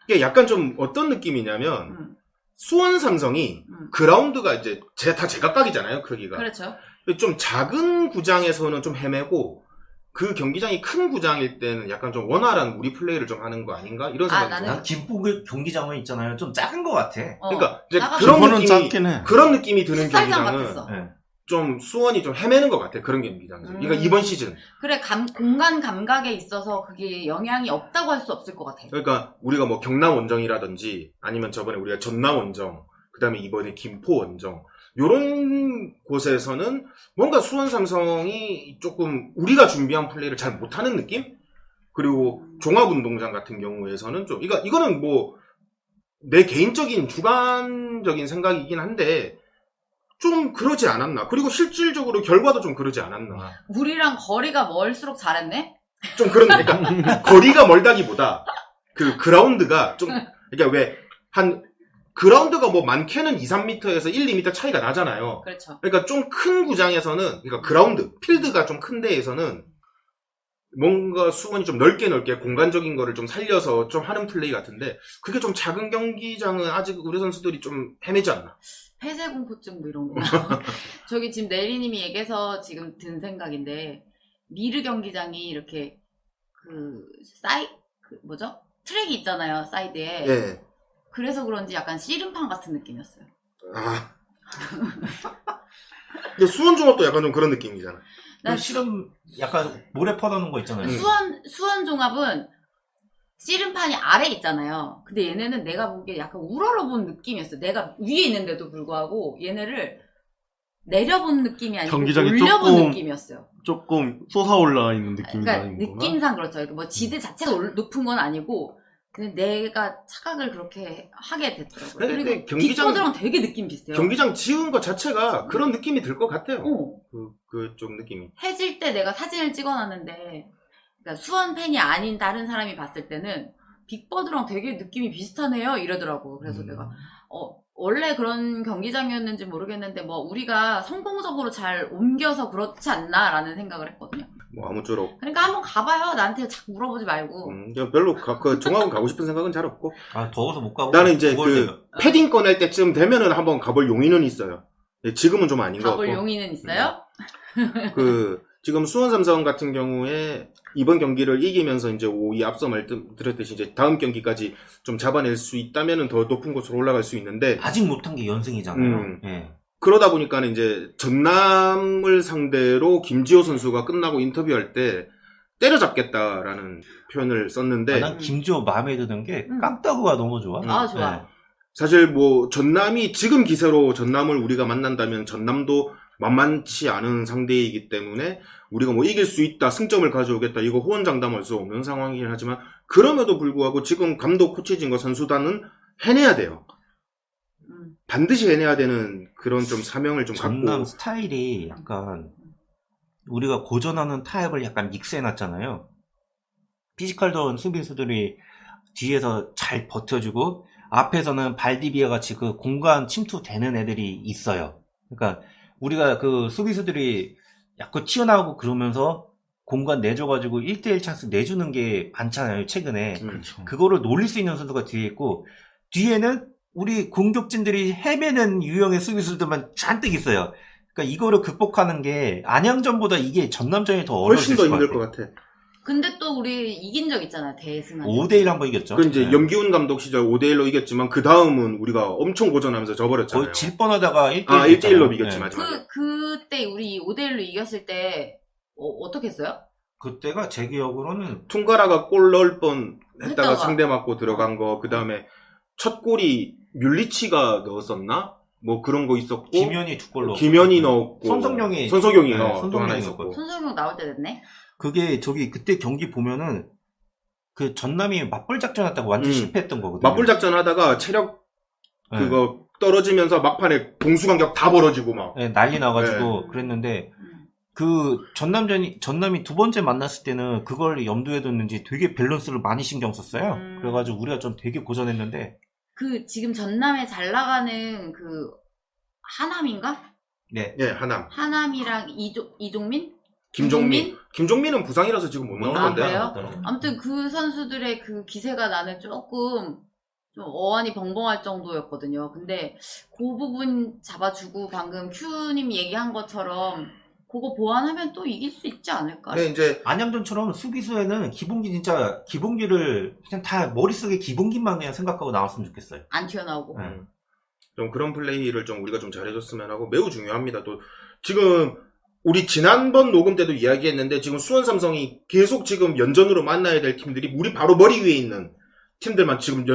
이게 약간 좀 어떤 느낌이냐면 음. 수원 삼성이 그라운드가 이제 다 제각각이잖아요, 크기가. 그렇죠. 좀 작은 구장에서는 좀 헤매고 그 경기장이 큰 구장일 때는 약간 좀 원활한 우리 플레이를 좀 하는 거 아닌가 이런 아, 생각이 나는- 들어요. 난 김포 경기장은 있잖아요. 좀 작은 것 같아. 그러니까 이제 작아 그런 기본은 느낌이 작긴 해. 그런 느낌이 드는 풋살장 경기장은 같았어. 네. 좀 수원이 좀 헤매는 것 같아, 그런 경기장에서. 그러니까 이번 시즌. 그래, 공간 감각에 있어서 그게 영향이 없다고 할 수 없을 것 같아. 그러니까 우리가 뭐 경남 원정이라든지 아니면 저번에 우리가 전남 원정, 그다음에 이번에 김포 원정 요런 곳에서는 뭔가 수원 삼성이 조금 우리가 준비한 플레이를 잘 못하는 느낌? 그리고 종합운동장 같은 경우에서는 좀 이거는 뭐 내 개인적인 주관적인 생각이긴 한데 좀 그러지 않았나. 그리고 실질적으로 결과도 좀 그러지 않았나. 우리랑 거리가 멀수록 잘했네? 좀 그런, 그러니까, 거리가 멀다기보다, 그, 그라운드가 좀, 그러니까 왜, 그라운드가 뭐 많게는 2, 3m에서 1, 2m 차이가 나잖아요. 그렇죠. 그러니까 좀 큰 구장에서는, 그러니까 그라운드, 필드가 좀 큰 데에서는, 뭔가 수원이 좀 넓게 공간적인 거를 좀 살려서 좀 하는 플레이 같은데, 그게 좀 작은 경기장은 아직 우리 선수들이 좀 헤매지 않나. 폐쇄공포증 뭐 이런 거. 저기 지금 내리님이 얘기해서 지금 든 생각인데, 미르 경기장이 이렇게 뭐죠? 트랙이 있잖아요, 사이드에. 예. 그래서 그런지 약간 씨름판 같은 느낌이었어요. 아. 근데 수원종합도 약간 좀 그런 느낌이잖아. 난 실은 약간 모래 퍼다는 거 있잖아요. 수원 종합은 씨름판이 아래 있잖아요. 근데 얘네는 내가 보기에 약간 우러러본 느낌이었어. 내가 위에 있는데도 불구하고 얘네를 내려본 느낌이 아니고 경기장이 올려본 조금 느낌이었어요. 조금 솟아올라 있는 느낌이 그러니까 나는 거구나. 느낌상 그렇죠. 뭐 지대 자체가 높은 건 아니고 근데 내가 착각을 그렇게 하게 됐더라고요. 근데 그리고 경기장- 빅보드랑 되게 느낌 비슷해요. 경기장 지은 것 자체가 그런 느낌이 들 것 같아요. 어. 그쪽 느낌이. 해질 때 내가 사진을 찍어놨는데 그러니까 수원 팬이 아닌 다른 사람이 봤을 때는 빅버드랑 되게 느낌이 비슷하네요 이러더라고. 그래서 내가 원래 그런 경기장이었는지 모르겠는데 뭐 우리가 성공적으로 잘 옮겨서 그렇지 않나라는 생각을 했거든요. 뭐 아무쪼록. 그러니까 한번 가봐요. 나한테 자꾸 물어보지 말고. 별로 그 종합은 가고 싶은 생각은 잘 없고. 아, 더워서 못 가고. 나는 이제 9월 그 되면. 패딩 꺼낼 때쯤 되면은 한번 가볼 용의는 있어요. 예, 지금은 좀 아닌 것 같고. 가볼 용의는 있어요? 지금 수원 삼성 같은 경우에 이번 경기를 이기면서 이제 5위 앞서 말씀드렸듯이 이제 다음 경기까지 좀 잡아낼 수 있다면은 더 높은 곳으로 올라갈 수 있는데 아직 못한 게 연승이잖아요. 예. 그러다 보니까는 이제 전남을 상대로 김지호 선수가 끝나고 인터뷰할 때 때려잡겠다라는 표현을 썼는데 난 김지호 마음에 드는 게 깜따구가 너무 좋아. 아, 좋아. 예. 사실 뭐 전남이 지금 기세로 전남을 우리가 만난다면 전남도 만만치 않은 상대이기 때문에 우리가 뭐 이길 수 있다, 승점을 가져오겠다 이거 호언장담할 수 없는 상황이긴 하지만 그럼에도 불구하고 지금 감독 코치진과 선수단은 해내야 돼요. 반드시 해내야 되는 그런 좀 사명을 좀 전남 갖고 스타일이 약간 우리가 고전하는 타협을 약간 믹스해놨잖아요. 피지컬던 수비수들이 뒤에서 잘 버텨주고 앞에서는 발디비아 같이 그 공간 침투되는 애들이 있어요. 그러니까 우리가 그 수비수들이 약간 튀어나오고 그러면서 공간 내줘가지고 1대1 찬스 내주는 게 많잖아요, 최근에. 그렇죠. 그거를 노릴 수 있는 선수가 뒤에 있고, 뒤에는 우리 공격진들이 헤매는 유형의 수비수들만 잔뜩 있어요. 그러니까 이거를 극복하는 게 안양전보다 이게 전남전이 더 어려울 수 훨씬 더 있을 힘들 것 것 같아. 같아. 근데 또 우리 이긴 적 있잖아, 대승한. 5대1 한번 이겼죠. 그 이제 네. 염기훈 감독 시절 5대1로 이겼지만 그 다음은 우리가 엄청 고전하면서 져버렸잖아요. 거의 질 뻔하다가 1대1. 1대1로 비겼지 마지막에. 그때 우리 5대1로 이겼을 때 어떻게 했어요? 그때가 제 기억으로는 퉁가라가 골 넣을 뻔 했다가 했다가. 상대 맞고 들어간 거, 그 다음에 첫 골이 뮬리치가 넣었었나? 뭐 그런 거 있었고, 김현이 두 골 넣었고, 김현이 넣었고, 손석영이 손석영이 네, 또 손석영이 하나 있었고. 넣었고. 손석영 나올 때 됐네? 그게 그때 경기 보면은 그 전남이 맞불 작전했다고 완전 음. 실패했던 거거든요. 맞불 작전 하다가 체력 네. 그거 떨어지면서 막판에 동수간격 다 벌어지고 막. 네, 난리 나가지고 네. 그랬는데 그 전남이 두 번째 만났을 때는 그걸 염두에 뒀는지 되게 밸런스를 많이 신경 썼어요. 그래가지고 우리가 좀 되게 고전했는데 그 지금 전남에 잘 나가는 그 하남인가? 네. 예, 하남. 하남이랑 이종민? 김종민은 부상이라서 지금 못 나오는 아, 건데. 그래요? 아무튼 그 선수들의 그 기세가 나는 조금 좀 어안이 벙벙할 정도였거든요. 근데 그 부분 잡아주고 방금 큐님 얘기한 것처럼 그거 보완하면 또 이길 수 있지 않을까? 근데 이제 안양전처럼 수비수에는 기본기를 그냥 다 머릿속에 기본기만 그냥 생각하고 나왔으면 좋겠어요. 안 튀어나오고. 네. 좀 그런 플레이를 좀 우리가 좀 잘해줬으면 하고 매우 중요합니다. 또 지금 우리 지난번 녹음 때도 이야기했는데 지금 수원 삼성이 계속 지금 연전으로 만나야 될 팀들이 우리 바로 머리 위에 있는 팀들만 지금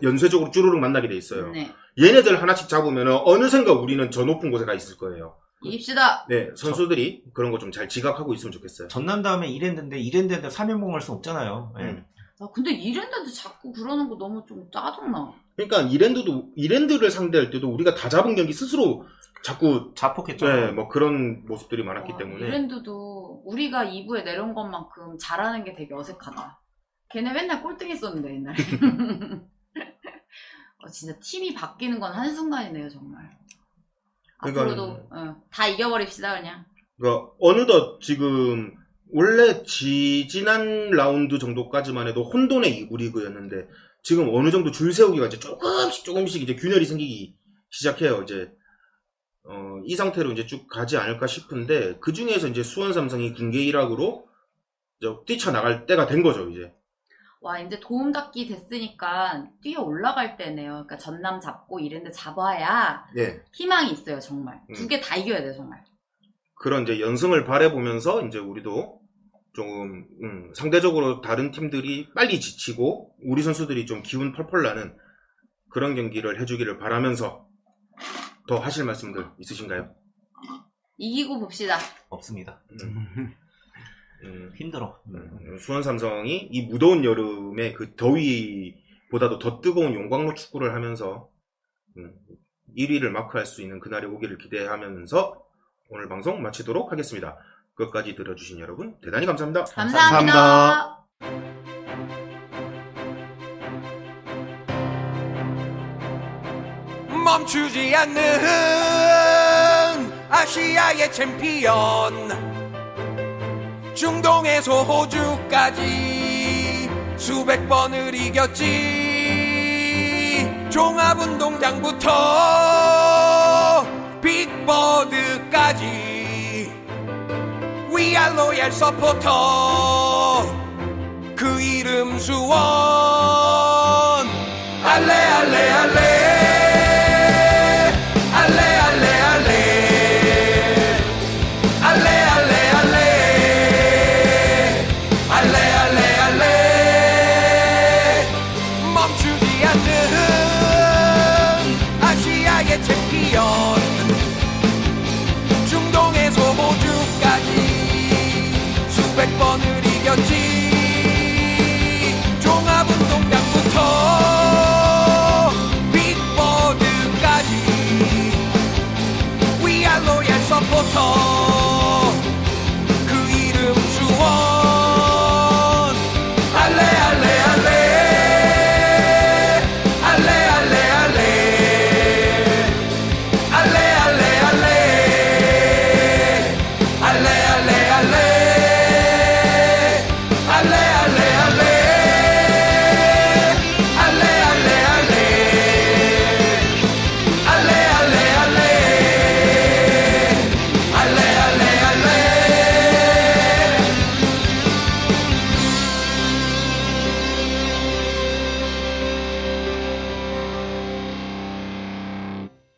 연쇄적으로 쭈루룩 만나게 돼 있어요. 네. 얘네들 하나씩 잡으면 어느샌가 우리는 저 높은 곳에 가 있을 거예요. 이깁시다. 네, 선수들이 그런 거 좀 잘 지각하고 있으면 좋겠어요. 전남 다음에 이랜드인데 이랜드한테 3연봉 할 수 없잖아요. 네. 아, 근데 이랜드도 자꾸 그러는 거 너무 좀 짜증나. 그러니까 이랜드를 상대할 때도 우리가 다 잡은 경기 스스로 자꾸 자폭했잖아요. 네, 뭐 그런 모습들이 많았기 때문에 이랜드도 우리가 2부에 내려온 것만큼 잘하는 게 되게 어색하다. 걔네 맨날 꼴등 했었는데 옛날에. 진짜 팀이 바뀌는 건 한순간이네요 정말. 앞으로도 다 이겨버립시다 그냥. 그러니까 어느덧 지금 원래 지난 라운드 정도까지만 해도 혼돈의 2부 리그였는데 지금 어느 정도 줄 세우기가 이제 조금씩 이제 균열이 생기기 시작해요. 이제 이 상태로 이제 쭉 가지 않을까 싶은데 그 중에서 이제 수원 삼성이 군계 1학으로 뛰쳐나갈 때가 된 거죠 이제. 와 이제 도움닫기 됐으니까 뛰어 올라갈 때네요. 그러니까 전남 잡고 이랜드 잡아야 예. 희망이 있어요 정말. 두 개 다 이겨야 돼 정말. 그런 이제 연승을 바라보면서 이제 우리도 조금 상대적으로 다른 팀들이 빨리 지치고 우리 선수들이 좀 기운 펄펄 나는 그런 경기를 해주기를 바라면서 더 하실 말씀들 있으신가요? 이기고 봅시다. 없습니다. 힘들어. 수원 삼성이 이 무더운 여름에 그 더위보다도 더 뜨거운 용광로 축구를 하면서 1위를 마크할 수 있는 그날이 오기를 기대하면서 오늘 방송 마치도록 하겠습니다. 끝까지 들어주신 여러분 대단히 감사합니다. 감사합니다. 멈추지 않는 아시아의 챔피언 중동에서 호주까지 수백 번을 이겼지. 종합운동장부터 빅버드까지 We are loyal supporter. 그 이름 수원